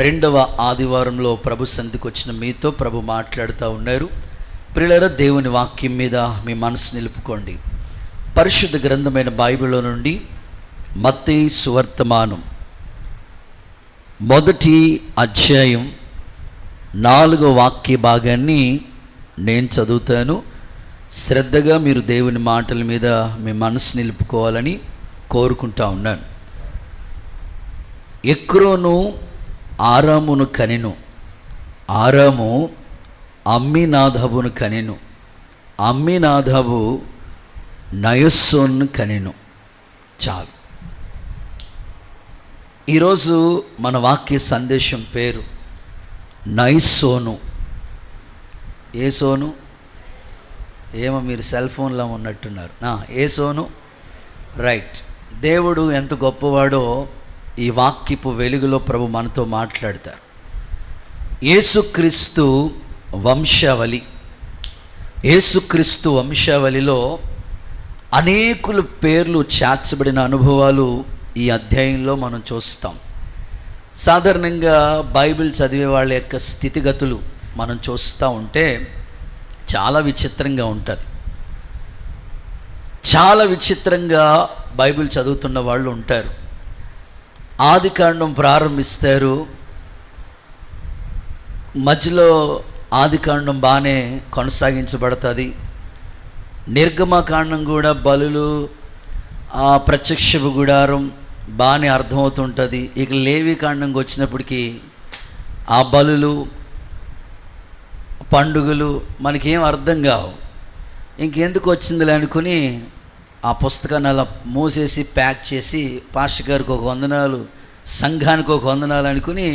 రెండవ ఆదివారంలో ప్రభు సన్నిధికి వచ్చిన మీతో ప్రభు మాట్లాడుతూ ఉన్నారు. ప్రియులారా, దేవుని వాక్యం మీద మీ మనసు నిలుపుకోండి. పరిశుద్ధ గ్రంథమైన బైబిల్లో నుండి మత్తయి సువర్తమానం 1వ అధ్యాయం 4వ వాక్య భాగాన్ని నేను చదువుతాను. శ్రద్ధగా మీరు దేవుని మాటల మీద మీ మనసు నిలుపుకోవాలని కోరుకుంటా ఉన్నాను. ఎక్రోను ఆరామును కనెను, ఆరాము అమ్మినాదాబును కనెను, అమ్మినాదాబు నయస్సోను కనెను. చాలు. ఈరోజు మన వాక్య సందేశం పేరు నయస్సోను. ఏ సోను? ఏమో మీరు సెల్ ఫోన్లో ఉన్నట్టున్నారు. ఏ సోను? రైట్. దేవుడు ఎంత గొప్పవాడో ఈ వాక్యపు వెలుగులో ప్రభు మనతో మాట్లాడతారు. యేసుక్రీస్తు వంశావళి, యేసుక్రీస్తు వంశావళిలో అనేకుల పేర్లు చేర్చబడిన అనుభవాలు ఈ అధ్యాయంలో మనం చూస్తాం. సాధారణంగా బైబిల్ చదివే వాళ్ళ యొక్క స్థితిగతులు మనం చూస్తూ ఉంటే చాలా విచిత్రంగా ఉంటుంది. చాలా విచిత్రంగా బైబిల్ చదువుతున్న వాళ్ళు ఉంటారు. ఆదికాండం ప్రారంభిస్తారు, మధ్యలో ఆదికాండం బాగానే కొనసాగించబడుతుంది. నిర్గమకాండం కూడా బలులు, ప్రత్యక్షపు గుడారం బాగానే అర్థమవుతుంటుంది. ఇక లేవికాండంకి వచ్చినప్పటికీ ఆ బలులు, పండుగలు మనకేం అర్థం కావు. ఇంకెందుకు వచ్చిందిలే అనుకుని ఆ పుస్తకాన్ని అలా మూసేసి ప్యాక్ చేసి పాస్టర్ గారికి ఒక వందనాలు, సంఘానికి ఒక వందనాలు అనుకుని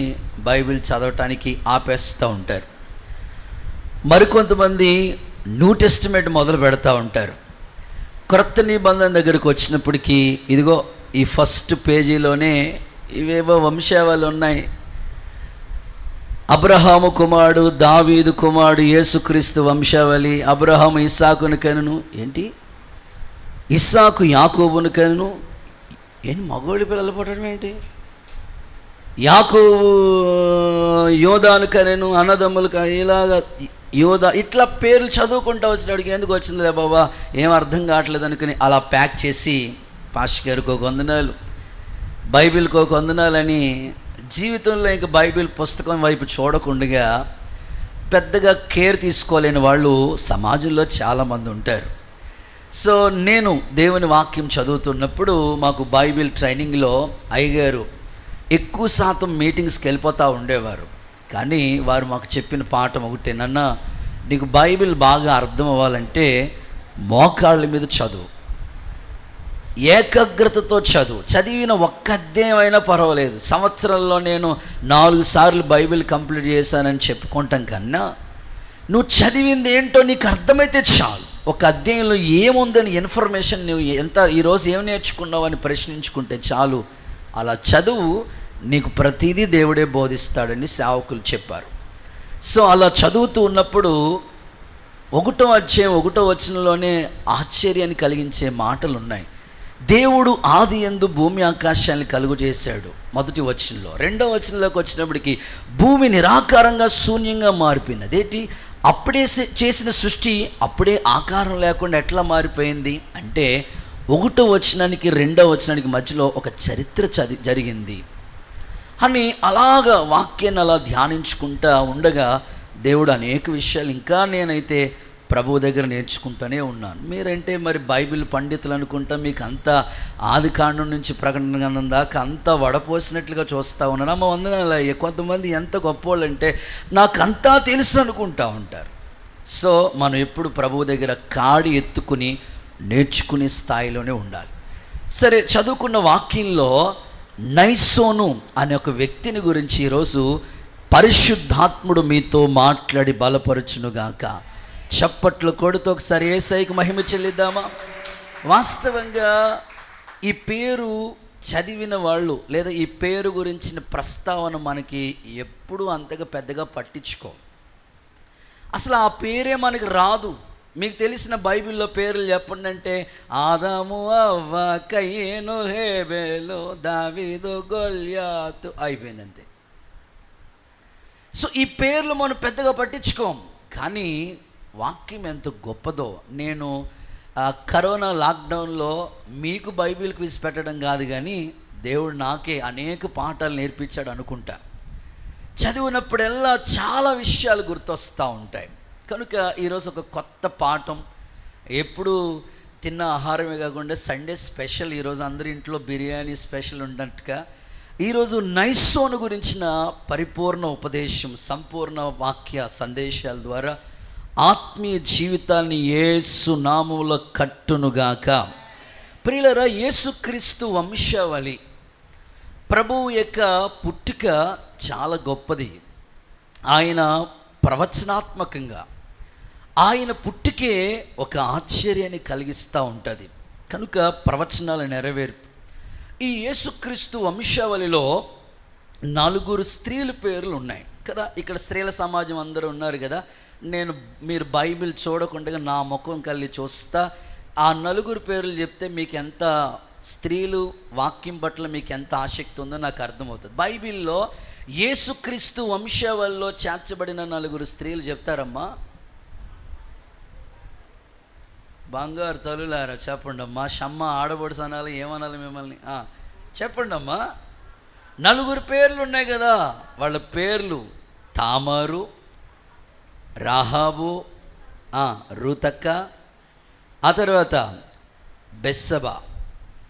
బైబిల్ చదవటానికి ఆపేస్తూ ఉంటారు. మరికొంతమంది న్యూ టెస్టిమెంట్ మొదలు పెడతా ఉంటారు. క్రొత్త నిబంధన దగ్గరికి వచ్చినప్పటికీ ఇదిగో ఈ ఫస్ట్ పేజీలోనే ఇవేవో వంశావళి ఉన్నాయి. అబ్రహాము కుమారుడు, దావీదు కుమారుడు, యేసుక్రీస్తు వంశావళి. అబ్రహాము ఇస్సాకును కనును. ఏంటి? ఇస్సాకు యాకోబును కనును. ఏంటి మగోళ్ళు పిల్లలు పుట్టడం ఏంటి? యాకోబు యోధాను కనెను, అన్నదమ్ములు ఇలాగ యోధా, ఇట్లా పేర్లు చదువుకుంటూ వచ్చినప్పటికి ఎందుకు వచ్చిందిలే బాబా, ఏం అర్థం కావట్లేదు అనుకుని అలా ప్యాక్ చేసి పాస్టర్ గారికి ఒక వందనాలు, బైబిల్కి ఒక వందనాలని జీవితంలో ఇంకా బైబిల్ పుస్తకం వైపు చూడకుండా పెద్దగా కేర్ తీసుకోలేని వాళ్ళు సమాజంలో చాలామంది ఉంటారు. సో నేను దేవుని వాక్యం చదువుతున్నప్పుడు మాకు బైబిల్ ట్రైనింగ్లో అయ్యగారు ఎక్కువ శాతం మీటింగ్స్కి వెళ్ళిపోతూ ఉండేవారు. కానీ వారు మాకు చెప్పిన పాఠం ఒకటే, నాన్న నీకు బైబిల్ బాగా అర్థం అవ్వాలంటే మోకాళ్ళ మీద చదువు, ఏకాగ్రతతో చదువు. చదివిన ఒక్క అధ్యాయం అయినా పర్వాలేదు. సంవత్సరంలో నేను 4 సార్లు బైబిల్ కంప్లీట్ చేశానని చెప్పుకుంటాం కన్నా నువ్వు చదివింది ఏంటో నీకు అర్థమైతే చాలు. ఒక అధ్యాయంలో ఏముందని ఇన్ఫర్మేషన్ నువ్వు ఈరోజు ఏం నేర్చుకున్నావు అని ప్రశ్నించుకుంటే చాలు. అలా చదువు, నీకు ప్రతిదీ దేవుడే బోధిస్తాడని సేవకులు చెప్పారు. సో అలా చదువుతూ ఉన్నప్పుడు 1వ అధ్యాయం 1వ వచనంలోనే ఆశ్చర్యాన్ని కలిగించే మాటలు ఉన్నాయి. దేవుడు ఆది యందు భూమి ఆకాశాన్ని కలుగు చేశాడు, 1వ వచనంలో. 2వ వచనంలోకి వచ్చినప్పటికీ భూమి నిరాకారంగా శూన్యంగా మారిపోయింది. అదేంటి? అప్పుడే చేసిన సృష్టి అప్పుడే ఆకారం లేకుండా ఎట్లా మారిపోయింది అంటే 1వ వచనానికి 2వ వచనానికి మధ్యలో ఒక చరిత్ర జరిగింది అని అలాగా వాక్యాన్ని అలా ధ్యానించుకుంటా ఉండగా దేవుడు అనేక విషయాలు ఇంకా నేనైతే ప్రభు దగ్గర నేర్చుకుంటూనే ఉన్నాను. మీరంటే మరి బైబిల్ పండితులు అనుకుంటా, మీకు అంతా ఆదికాండం నుంచి ప్రకటన గ్రంథం దాకా అంతా వడపోసినట్లుగా చూస్తూ ఉన్నాను. అమ్మ వందనాలు. కొంతమంది ఎంత గొప్పవాళ్ళు అంటే నాకంతా తెలుసు అనుకుంటా ఉంటారు. సో మనం ఎప్పుడు ప్రభు దగ్గర కాడి ఎత్తుకుని నేర్చుకునే స్థాయిలోనే ఉండాలి. సరే, చదువుకున్న వాక్యంలో నయస్సోను అనే ఒక వ్యక్తిని గురించి ఈరోజు పరిశుద్ధాత్ముడు మీతో మాట్లాడి బలపరచునుగాక. చప్పట్లు కొడుతూ ఒకసారి యేసయ్యకు మహిమ చెల్లిద్దామా? వాస్తవంగా ఈ పేరు చదివిన వాళ్ళు లేదా ఈ పేరు గురించిన ప్రస్తావన మనకి ఎప్పుడూ అంతగా పెద్దగా పట్టించుకో. అసలు ఆ పేరే మనకి రాదు. మీకు తెలిసిన బైబిల్లో పేర్లు చెప్పండి అంటే ఆదాము, అవ్వ, కయ్యేను, హేబేలు, దావీదు, గొల్యాతు అయిపోయింది అంతే. సో ఈ పేర్లు మనం పెద్దగా పట్టించుకోం, కానీ వాక్యం ఎంత గొప్పదో. నేను కరోనా లాక్డౌన్లో మీకు బైబిల్ క్విజ్ పెట్టడం కాదు, కానీ దేవుడు నాకే అనేక పాఠాలు నేర్పించాడు అనుకుంటా. చదివినప్పుడల్లా చాలా విషయాలు గుర్తొస్తూ ఉంటాయి. కనుక ఈరోజు ఒక కొత్త పాఠం. ఎప్పుడు తిన్న ఆహారమే కాకుండా సండే స్పెషల్, ఈరోజు అందరి ఇంట్లో బిర్యానీ స్పెషల్ ఉన్నట్టుగా ఈరోజు నైసోను గురించిన పరిపూర్ణ ఉపదేశం, సంపూర్ణ వాక్య సందేశాల ద్వారా ఆత్మీయ జీవితాన్ని యేసు నామములో కట్టునుగాక. ప్రియులారా, యేసుక్రీస్తు వంశావళి, ప్రభువు యొక్క పుట్టుక చాలా గొప్పది. ఆయన ప్రవచనాత్మకంగా ఆయన పుట్టుకే ఒక ఆశ్చర్యాన్ని కలిగిస్తూ ఉంటుంది. కనుక ప్రవచనాల నెరవేర్పు. ఈ యేసుక్రీస్తు వంశావళిలో 4 స్త్రీల పేర్లు ఉన్నాయి కదా. ఇక్కడ స్త్రీల సమాజం అందరూ ఉన్నారు కదా. మీరు బైబిల్ చూడకుండా నా ముఖం కలిగి చూస్తా, ఆ 4 పేర్లు చెప్తే మీకు ఎంత స్త్రీలు వాక్యం పట్ల మీకు ఎంత ఆసక్తి ఉందో నాకు అర్థమవుతుంది. బైబిల్లో యేసుక్రీస్తు వంశావళిలో చేర్చబడిన 4 స్త్రీలు చెప్తారమ్మా. బంగారు తల్లులారా చెప్పండి అమ్మా. షమ్మ ఆడబడుసు అనాలి, ఏమనాలి మిమ్మల్ని? చెప్పండి అమ్మా. 4 పేర్లు ఉన్నాయి కదా. వాళ్ళ పేర్లు తామారు, రాహాబు, రూతక్క, ఆ తర్వాత బెత్షెబా.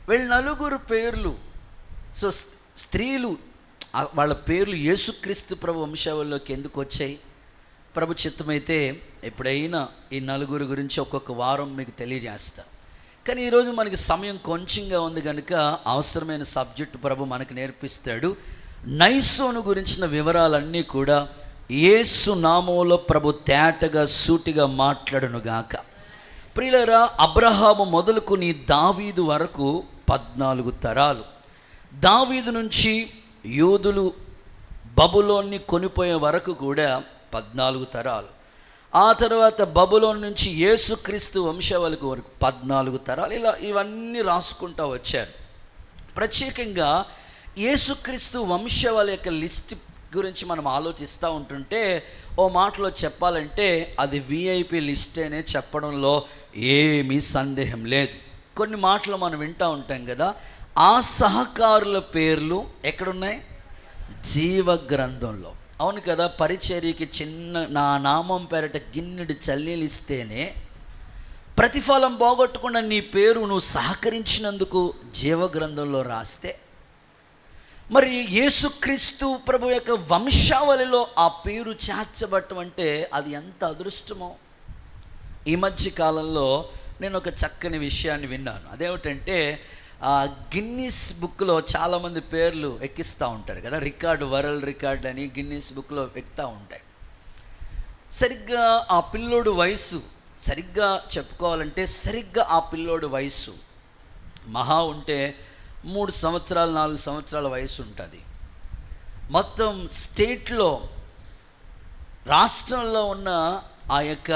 వీళ్ళు 4 పేర్లు. సో స్త్రీలు, వాళ్ళ పేర్లు యేసుక్రీస్తు ప్రభు వంశావళిలోకి ఎందుకు వచ్చాయి? ప్రభు చిత్తమైతే ఎప్పుడైనా ఈ 4 గురించి ఒక్కొక్క వారం మీకు తెలియజేస్తా. కానీ ఈరోజు మనకి సమయం కొంచెంగా ఉంది కనుక అవసరమైన సబ్జెక్టు ప్రభు మనకు నేర్పిస్తాడు. నైసోను గురించిన వివరాలన్నీ కూడా యేసు నామములో ప్రభు తేటగా సూటిగా మాట్లాడునుగాక. ప్రియులారా, అబ్రహాము మొదలుకొని దావీదు వరకు 14 తరాలు. దావీదు నుంచి యూదులు బబులోన్ని కొనిపోయే వరకు కూడా 14 తరాలు. ఆ తర్వాత బబులోన్ నుంచి యేసుక్రీస్తు వంశావళికి వరకు 14 తరాలు. ఇలా ఇవన్నీ రాసుకుంటూ వచ్చారు. ప్రత్యేకంగా యేసుక్రీస్తు వంశావళి యొక్క లిస్ట్ గురించి మనం ఆలోచిస్తూ ఉంటుంటే ఓ మాటలో చెప్పాలంటే అది విఐపి లిస్ట్ అనే చెప్పడంలో ఏమీ సందేహం లేదు. కొన్ని మాటలు మనం వింటూ ఉంటాం కదా. ఆ సహకారుల పేర్లు ఎక్కడున్నాయి? జీవ గ్రంథంలో. అవును కదా. పరిచర్యకి నా నామం పేరట గిన్నెడు చల్లీలు ఇస్తేనే ప్రతిఫలం పోగొట్టకుండా నీ పేరు నువ్వు సహకరించినందుకు జీవగ్రంథంలో రాస్తే, మరి యేసుక్రీస్తు ప్రభు యొక్క వంశావళిలో ఆ పేరు చేర్చబట్టం అంటే అది ఎంత అదృష్టమో. ఈ మధ్య కాలంలో నేను ఒక చక్కని విషయాన్ని విన్నాను. అదేమిటంటే గిన్నీస్ బుక్లో చాలామంది పేర్లు ఎక్కిస్తూ ఉంటారు కదా. వరల్డ్ రికార్డ్ అని గిన్నీస్ బుక్లో ఎక్కుతూ ఉంటాయి. సరిగ్గా ఆ పిల్లోడు వయసు, సరిగ్గా చెప్పుకోవాలంటే సరిగ్గా ఆ పిల్లోడు వయసు మహా ఉంటే 3 సంవత్సరాలు 4 సంవత్సరాల వయసు ఉంటుంది. మొత్తం స్టేట్లో, రాష్ట్రంలో ఉన్న ఆ యొక్క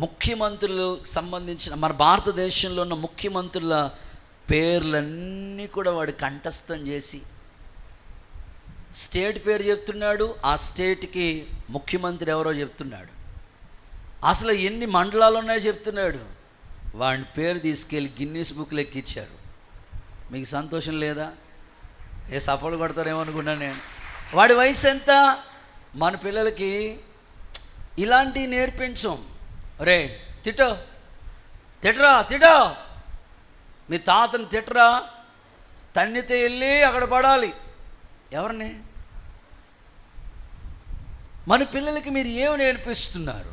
ముఖ్యమంత్రులు సంబంధించిన మన భారతదేశంలో ఉన్న ముఖ్యమంత్రుల పేర్లన్నీ కూడా వాడు కంఠస్థం చేసి స్టేట్ పేరు చెప్తున్నాడు. ఆ స్టేట్కి ముఖ్యమంత్రి ఎవరో చెప్తున్నాడు. అసలు ఎన్ని మండలాలు ఉన్నాయో చెప్తున్నాడు. వాడి పేరు తీసుకెళ్ళి గిన్నీస్ బుక్లో ఎక్కించారు. మీకు సంతోషం లేదా? సపోర్ట్ కొడతారేమో అనుకున్నాను నేను. వాడి వయసు ఎంత? మన పిల్లలకి ఇలాంటివి నేర్పించం. రే తిట్టరా, మీ తాతను తిట్టరా, తన్నితే వెళ్ళి అక్కడ పడాలి. ఎవరిని? మన పిల్లలకి మీరు ఏమి నేర్పిస్తున్నారు?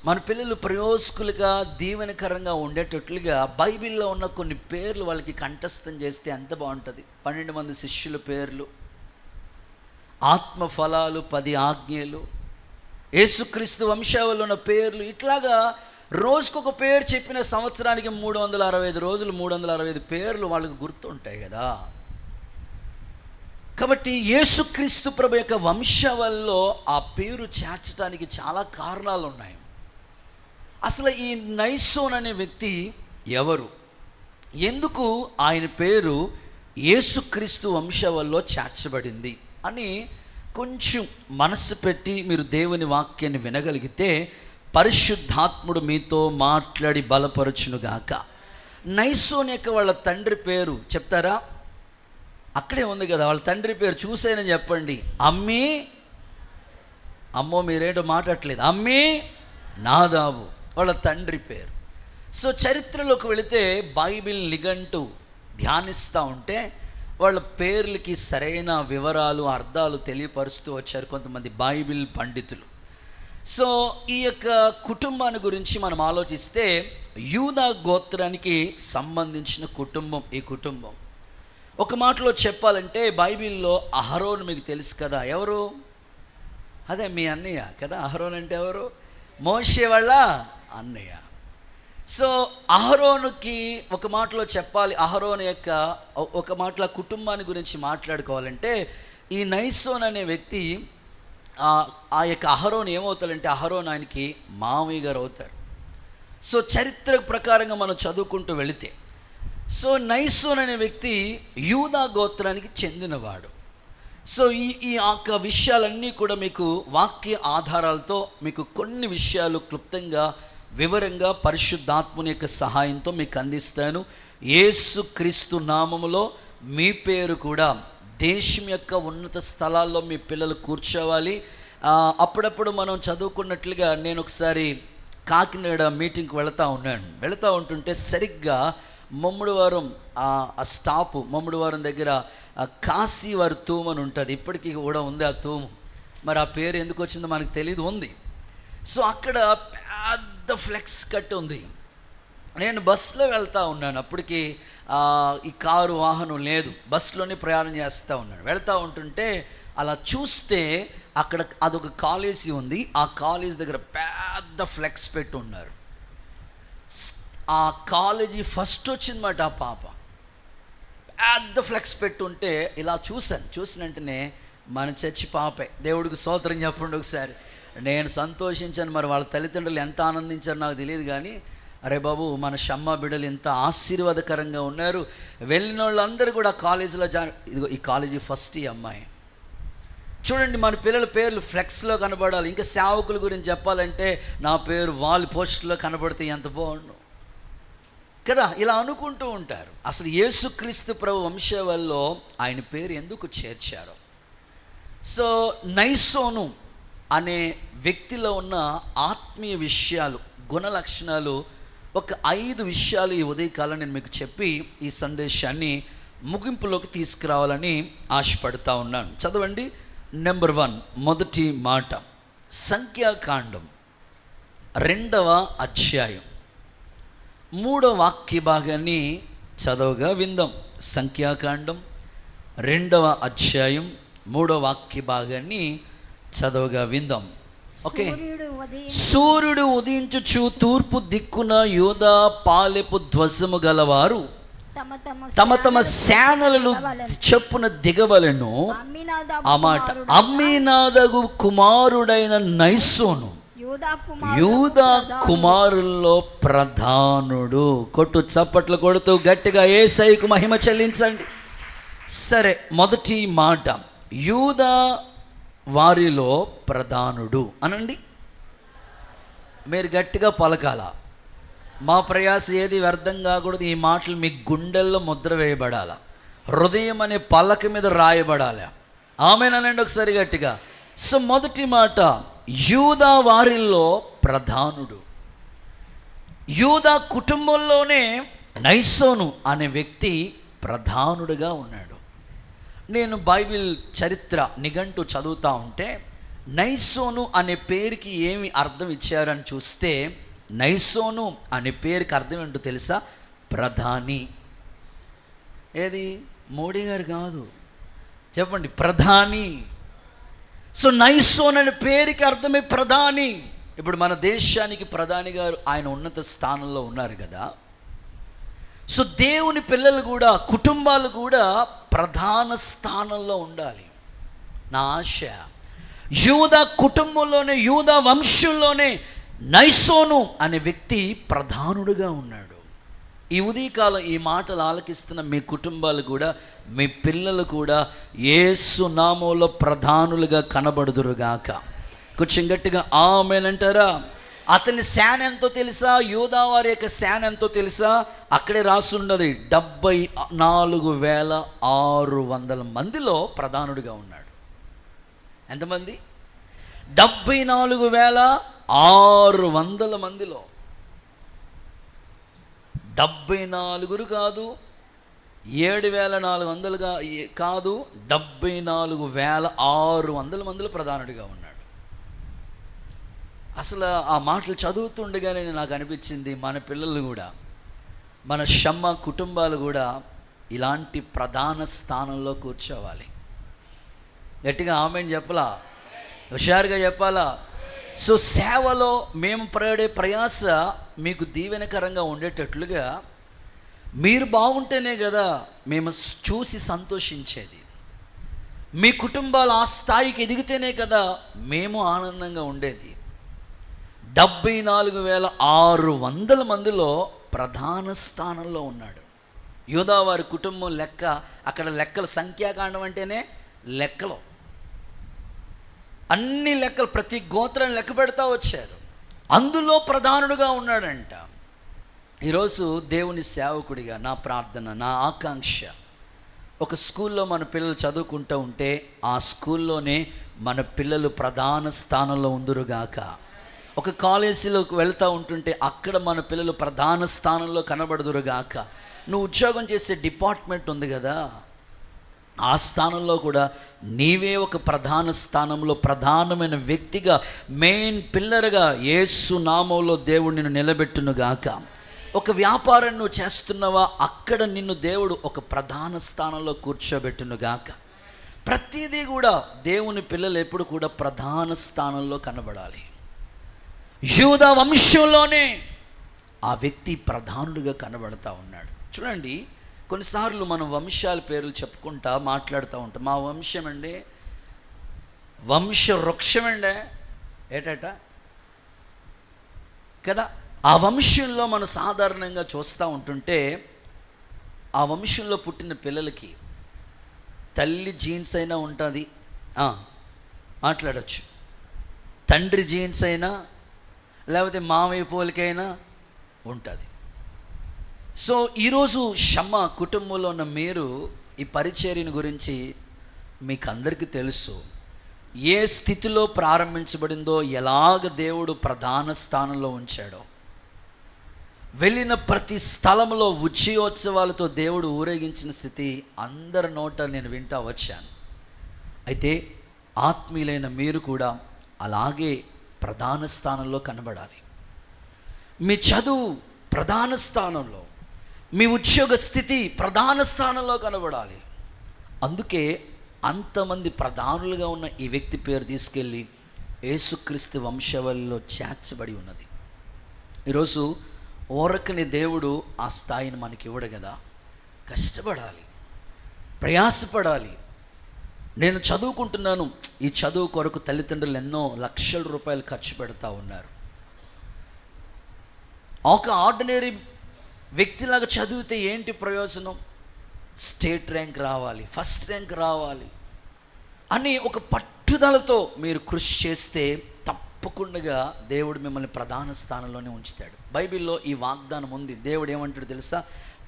మన పిల్లలు ప్రయోజకులుగా దీవెనకరంగా ఉండేటట్లుగా బైబిల్లో ఉన్న కొన్ని పేర్లు వాళ్ళకి కంఠస్థం చేస్తే ఎంత బాగుంటుంది. 12 మంది శిష్యుల పేర్లు, ఆత్మఫలాలు, 10 ఆజ్ఞలు, యేసుక్రీస్తు వంశావళిలో ఉన్న పేర్లు, ఇట్లాగా రోజుకొక పేరు చెప్పిన సంవత్సరానికి 365 రోజులు 365 పేర్లు వాళ్ళకు గుర్తుంటాయి కదా. కాబట్టి యేసుక్రీస్తు ప్రభు యొక్క వంశావళిలో ఆ పేరు చేర్చడానికి చాలా కారణాలు ఉన్నాయి. అసలు ఈ నైసోన్ అనే వ్యక్తి ఎవరు? ఎందుకు ఆయన పేరు యేసుక్రీస్తు వంశావళిలో చేర్చబడింది అని కొంచెం మనస్సు పెట్టి మీరు దేవుని వాక్యాన్ని వినగలిగితే పరిశుద్ధాత్ముడు మీతో మాట్లాడి బలపరచునుగాక. నైసోన్ యొక్క వాళ్ళ తండ్రి పేరు చెప్తారా? అక్కడే ఉంది కదా, వాళ్ళ తండ్రి పేరు చూసేనని చెప్పండి. అమ్మీ, అమ్మో మీరేంటో మాట్లాడట్లేదు, అమ్మీ నాదాబు వాళ్ళ తండ్రి పేరు. సో చరిత్రలోకి వెళితే బైబిల్ నిఘంటు ధ్యానిస్తూ ఉంటే వాళ్ళ పేర్లకి సరైన వివరాలు అర్థాలు తెలియపరుస్తూ వచ్చారు కొంతమంది బైబిల్ పండితులు. సో ఈ యొక్క కుటుంబాన్ని గురించి మనం ఆలోచిస్తే యూదా గోత్రానికి సంబంధించిన కుటుంబం ఈ కుటుంబం. ఒక మాటలో చెప్పాలంటే బైబిల్లో అహరోను మీకు తెలుసు కదా, ఎవరు? అదే మీ అన్నయ్య కదా. అహరోన్ అంటే ఎవరు? మోషే వాళ్ళ అన్నయ్య. సో అహరోనుకి ఒక మాటలో చెప్పాలి, అహరోను యొక్క ఒక మాటలో కుటుంబాన్ని గురించి మాట్లాడుకోవాలంటే ఈ నైసోన్ అనే వ్యక్తి ఆ యొక్క అహరోను ఏమవుతాడంటే అహరోన్ ఆయనకి మామయ్య గారు అవుతారు. సో చరిత్ర ప్రకారంగా మనం చదువుకుంటూ వెళితే సో నైసోన్ అనే వ్యక్తి యూదా గోత్రానికి చెందినవాడు. సో ఈ యొక్క విషయాలన్నీ కూడా మీకు వాక్య ఆధారాలతో మీకు కొన్ని విషయాలు క్లుప్తంగా వివరంగా పరిశుద్ధాత్ముని యొక్క సహాయంతో మీకు అందిస్తాను. యేసుక్రీస్తు నామములో మీ పేరు కూడా దేశం యొక్క ఉన్నత స్థలాల్లో మీ పిల్లలు కూర్చోవాలి. అప్పుడప్పుడు మనం చదువుకున్నట్లుగా నేను ఒకసారి కాకినాడ మీటింగ్కి వెళుతూ ఉంటుంటే సరిగ్గా మమ్ముడివారం ఆ స్టాపు మమ్ముడివారం దగ్గర కాశీవారి తూము అని ఉంటుంది, ఇప్పటికీ కూడా ఉంది ఆ తూము. మరి ఆ పేరు ఎందుకు వచ్చిందో మనకు తెలియదు, ఉంది. సో అక్కడ పెద్ద ఫ్లెక్స్ కట్ ఉంది. నేను బస్సులో వెళ్తూ ఉన్నాను, అప్పటికి ఈ కారు వాహనం లేదు, బస్సులోనే ప్రయాణం చేస్తూ ఉన్నాను. వెళ్తూ ఉంటుంటే అలా చూస్తే అక్కడ అదొక కాలేజీ ఉంది, ఆ కాలేజీ దగ్గర పెద్ద ఫ్లెక్స్ పెట్టి ఉన్నారు. ఆ కాలేజీ ఫస్ట్ వచ్చిందన్నమాట ఆ పాప, పెద్ద ఫ్లెక్స్ పెట్టుంటే ఇలా చూసిన వెంటనే మన చర్చి పాపే. దేవుడికి స్తోత్రం చెప్పండి ఒకసారి. నేను సంతోషించాను, మరి వాళ్ళ తల్లిదండ్రులు ఎంత ఆనందించారో నాకు తెలియదు కానీ అరే బాబు మన షమ్మ బిడ్డలు ఎంత ఆశీర్వాదకరంగా ఉన్నారు. వెళ్ళిన వాళ్ళందరూ కూడా కాలేజీలో ఇదిగో ఈ కాలేజీ ఫస్ట్ ఈ అమ్మాయి. చూడండి మన పిల్లల పేర్లు ఫ్లెక్స్లో కనబడాలి. ఇంకా సేవకుల గురించి చెప్పాలంటే నా పేరు వాల్ పోస్ట్లో కనబడితే ఎంత బాగుండు కదా, ఇలా అనుకుంటూ ఉంటారు. అసలు యేసుక్రీస్తు ప్రభు వంశావళిలో ఆయన పేరు ఎందుకు చేర్చారు? సో నైసోను అనే వ్యక్తిలో ఉన్న ఆత్మీయ విషయాలు, గుణ లక్షణాలు, ఒక 5 విషయాలు ఈ ఉదయకాలం నేను మీకు చెప్పి ఈ సందేశాన్ని ముగింపులోకి తీసుకురావాలని ఆశపడుతూ ఉన్నాను. చదవండి. నెంబర్ 1 మొదటి మాట సంఖ్యాకాండం 2వ అధ్యాయం 3వ వాక్య భాగాన్ని చదవగా విందాం. సంఖ్యాకాండం 2వ అధ్యాయం 3వ వాక్య భాగాన్ని చదవగా విందాం. ఓకే. సూర్యుడు ఉదయించుచు తూర్పు దిక్కున యూదా పాలెపు ధ్వజము గలవారు తమ తమ సేనలను చెప్పున దిగవలెను. ఆ మాట అమ్మీనాదగు కుమారుడైన నైసోను యూదా కుమారుల్లో ప్రధానుడు. కొట్టు చప్పట్లు కొడుతూ గట్టిగా యేసయ్యకు మహిమ చెల్లించండి. సరే, మొదటి మాట యూదా వారిలో ప్రధానుడు అనండి. మీరు గట్టిగా పలకాల. మా ప్రయాస ఏది వ్యర్థం కాకూడదు. ఈ మాటలు మీ గుండెల్లో ముద్ర వేయబడాల, హృదయం అనే పలక మీద రాయబడాలి. ఆమేనండి ఒకసారి గట్టిగా. సో మొదటి మాట యూదా వారిల్లో ప్రధానుడు. యూదా కుటుంబంలోనే నైసోను అనే వ్యక్తి ప్రధానుడిగా ఉన్నాడు. నేను బైబిల్ చరిత్ర నిఘంటు చదువుతూ ఉంటే నైసోను అనే పేరుకి ఏమి అర్థం ఇచ్చారని చూస్తే నైసోను అనే పేరుకి అర్థం ఏంటో తెలుసా? ప్రధాని. ఏది? మోడీ గారు కాదు, చెప్పండి, ప్రధాని. సో నైసోన్ అనే పేరుకి అర్థమే ప్రధాని. ఇప్పుడు మన దేశానికి ప్రధాని గారు ఆయన ఉన్నత స్థానంలో ఉన్నారు కదా. సో దేవుని పిల్లలు కూడా, కుటుంబాలు కూడా ప్రధాన స్థానంలో ఉండాలి. నా ఆశ యూదా కుటుంబంలోనే, యూదా వంశంలోనే నైసోను అనే వ్యక్తి ప్రధానుడిగా ఉన్నాడు. ఈ ఉదయకాలం ఈ మాటలు ఆలకిస్తున్న మీ కుటుంబాలు కూడా, మీ పిల్లలు కూడా యేసు నామములో ప్రధానులుగా కనబడుదురుగాక. కొంచెం గట్టిగా ఆమేన్ అంటారా? అతని శాన్ ఎంతో తెలుసా? యూదా వారి యొక్క శాన్ ఎంతో తెలుసా? అక్కడే రాసున్నది, 74,600 మందిలో ప్రధానుడిగా ఉన్నాడు. ఎంతమంది? 74,600 మందిలో. 74 కాదు, 7,400 కాదు, 74,600 మందిలో ప్రధానుడిగా ఉన్నాడు. అసలు ఆ మాటలు చదువుతుండగానే నాకు అనిపించింది, మన పిల్లలు కూడా, మన షమ్మ కుటుంబాలు కూడా ఇలాంటి ప్రధాన స్థానంలో కూర్చోవాలి. గట్టిగా ఆమేన్ చెప్పాలా? హుషారుగా చెప్పాలా? సో సేవలో మేము పడే ప్రయాస మీకు దీవెనకరంగా ఉండేటట్లుగా, మీరు బాగుంటేనే కదా మేము చూసి సంతోషించేది. మీ కుటుంబాలు ఆ స్థాయికి ఎదిగితేనే కదా మేము ఆనందంగా ఉండేది. 74,600 మందిలో ప్రధాన స్థానంలో ఉన్నాడు. యూదా వారి కుటుంబం లెక్క, అక్కడ లెక్కలు, సంఖ్యాకాండం అంటేనే లెక్కలు, అన్ని లెక్కలు, ప్రతి గోత్రాన్ని లెక్క పెడతా వచ్చారు. అందులో ప్రధానుడుగా ఉన్నాడంట. ఈరోజు దేవుని సేవకుడిగా నా ప్రార్థన, నా ఆకాంక్ష, ఒక స్కూల్లో మన పిల్లలు చదువుకుంటూ ఉంటే ఆ స్కూల్లోనే మన పిల్లలు ప్రధాన స్థానంలో ఉందురుగాక. ఒక కాలేజీలోకి వెళ్తూ ఉంటుంటే అక్కడ మన పిల్లలు ప్రధాన స్థానంలో కనబడుదురుగాక. నువ్వు ఉద్యోగం చేసే డిపార్ట్మెంట్ ఉంది కదా, ఆ స్థానంలో కూడా నీవే ఒక ప్రధాన స్థానంలో ప్రధానమైన వ్యక్తిగా, మెయిన్ పిల్లర్గా యేసు నామములో దేవుడు నిన్ను నిలబెట్టునుగాక. ఒక వ్యాపారం నువ్వు చేస్తున్నావా, అక్కడ నిన్ను దేవుడు ఒక ప్రధాన స్థానంలో కూర్చోబెట్టునుగాక. ప్రతిదీ కూడా దేవుని పిల్లలు ఎప్పుడు కూడా ప్రధాన స్థానంలో కనబడాలి. యూదా వంశంలోనే ఆ వ్యక్తి ప్రధానుడిగా కనబడతా ఉన్నాడు. చూడండి, కొన్నిసార్లు మనం వంశాల పేర్లు చెప్పుకుంటా మాట్లాడుతూ ఉంటాం. మా వంశం అండి, వంశ వృక్షం అండి, ఏటట కదా. ఆ వంశంలో మనం సాధారణంగా చూస్తూ ఉంటుంటే, ఆ వంశంలో పుట్టిన పిల్లలకి తల్లి జీన్స్ అయినా ఉంటుంది, మాట్లాడచ్చు. తండ్రి జీన్స్ అయినా, లేకపోతే మామయ్య పోలికైనా ఉంటుంది. సో ఈరోజు షమ్మ కుటుంబంలో ఉన్న మీరు ఈ పరిచర్యను గురించి మీకు అందరికీ తెలుసు. ఏ స్థితిలో ప్రారంభించబడిందో, ఎలాగ దేవుడు ప్రధాన స్థానంలో ఉంచాడో, వెళ్ళిన ప్రతి స్థలంలో ఉత్సవాలతో దేవుడు ఊరేగించిన స్థితి అందరి నోట నేను వింటా వచ్చాను. అయితే ఆత్మీయులైన మీరు కూడా అలాగే ప్రధాన స్థానంలో కనబడాలి. మీ చదువు ప్రధాన స్థానంలో, మీ ఉద్యోగ స్థితి ప్రధాన స్థానంలో కనబడాలి. అందుకే అంతమంది ప్రధానులుగా ఉన్న ఈ వ్యక్తి పేరు తీసుకెళ్ళి యేసుక్రీస్తు వంశవళిలో చేర్చబడి ఉన్నది. ఈరోజు ఓరకని దేవుడు ఆ స్థాయిని మనకి ఇవ్వడు కదా. కష్టపడాలి, ప్రయాసపడాలి. నేను చదువుకుంటున్నాను, ఈ చదువు కొరకు తల్లిదండ్రులు ఎన్నో లక్షల రూపాయలు ఖర్చు పెడతా ఉన్నారు. ఒక ఆర్డినరీ వ్యక్తిలాగా చదివితే ఏంటి ప్రయోజనం? స్టేట్ ర్యాంక్ రావాలి, ఫస్ట్ ర్యాంక్ రావాలి అని ఒక పట్టుదలతో మీరు కృషి చేస్తే తప్పకుండా దేవుడు మిమ్మల్ని ప్రధాన స్థానంలోనే ఉంచుతాడు. బైబిల్లో ఈ వాగ్దానం ఉంది. దేవుడు ఏమంటాడు తెలుసా?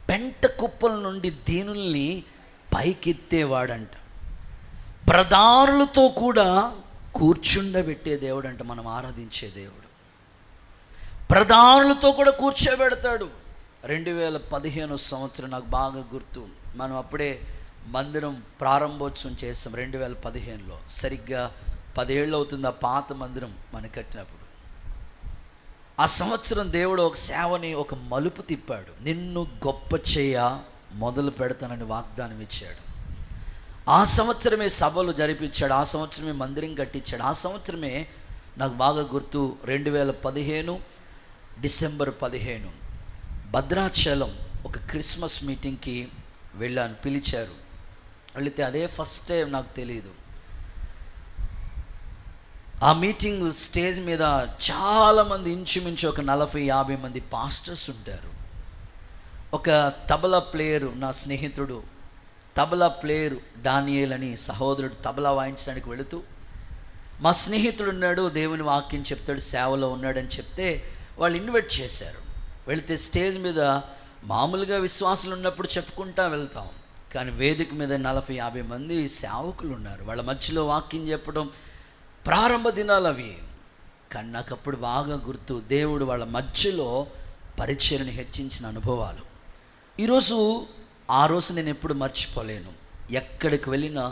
పెంట కుప్పల నుండి దీనుల్ని పైకెత్తేవాడంట, ప్రధానులతో కూడా కూర్చుండబెట్టే దేవుడు అంట. మనం ఆరాధించే దేవుడు ప్రధానులతో కూడా కూర్చోబెడతాడు. 2015 సంవత్సరం నాకు బాగా గుర్తు. మనం అప్పుడే మందిరం ప్రారంభోత్సవం చేస్తాం 2015లో. సరిగ్గా 10 ఏళ్ళు అవుతుంది ఆ పాత మందిరం మనం కట్టినప్పుడు. ఆ సంవత్సరం దేవుడు ఒక సేవని ఒక మలుపు తిప్పాడు. నిన్ను గొప్ప చేయ మొదలు పెడతానని వాగ్దానం ఇచ్చాడు. ఆ సంవత్సరమే సభలు జరిపించాడు, ఆ సంవత్సరమే మందిరం కట్టించాడు. ఆ సంవత్సరమే నాకు బాగా గుర్తు, 2015 డిసెంబర్ 15 భద్రాచలం ఒక క్రిస్మస్ మీటింగ్కి వెళ్ళాను. పిలిచారు, వెళితే అదే ఫస్ట్ టైం, నాకు తెలియదు. ఆ మీటింగ్ స్టేజ్ మీద చాలామంది, ఇంచుమించు ఒక 40-50 మంది పాస్టర్స్ ఉంటారు. ఒక తబలా ప్లేయరు, నా స్నేహితుడు తబలా ప్లేయరు డానియేల్ అని సహోదరుడు తబలా వాయించడానికి వెళుతూ, మా స్నేహితుడు ఉన్నాడు, దేవుని వాక్యం చెప్తాడు, సేవలో ఉన్నాడని చెప్తే వాళ్ళు ఇన్వైట్ చేశారు. వెళితే స్టేజ్ మీద మామూలుగా విశ్వాసులు ఉన్నప్పుడు చెప్పుకుంటా వెళ్తాం, కానీ వేదిక మీద 40-50 మంది సేవకులు ఉన్నారు. వాళ్ళ మధ్యలో వాక్యం చెప్పడం ప్రారంభ దినాలు అవి. కానీ నాకు అప్పుడు బాగా గుర్తు, దేవుడు వాళ్ళ మధ్యలో పరిచర్ని హెచ్చించిన అనుభవాలు. ఆ రోజు నేను ఎప్పుడు మర్చిపోలేను. ఎక్కడికి వెళ్ళినా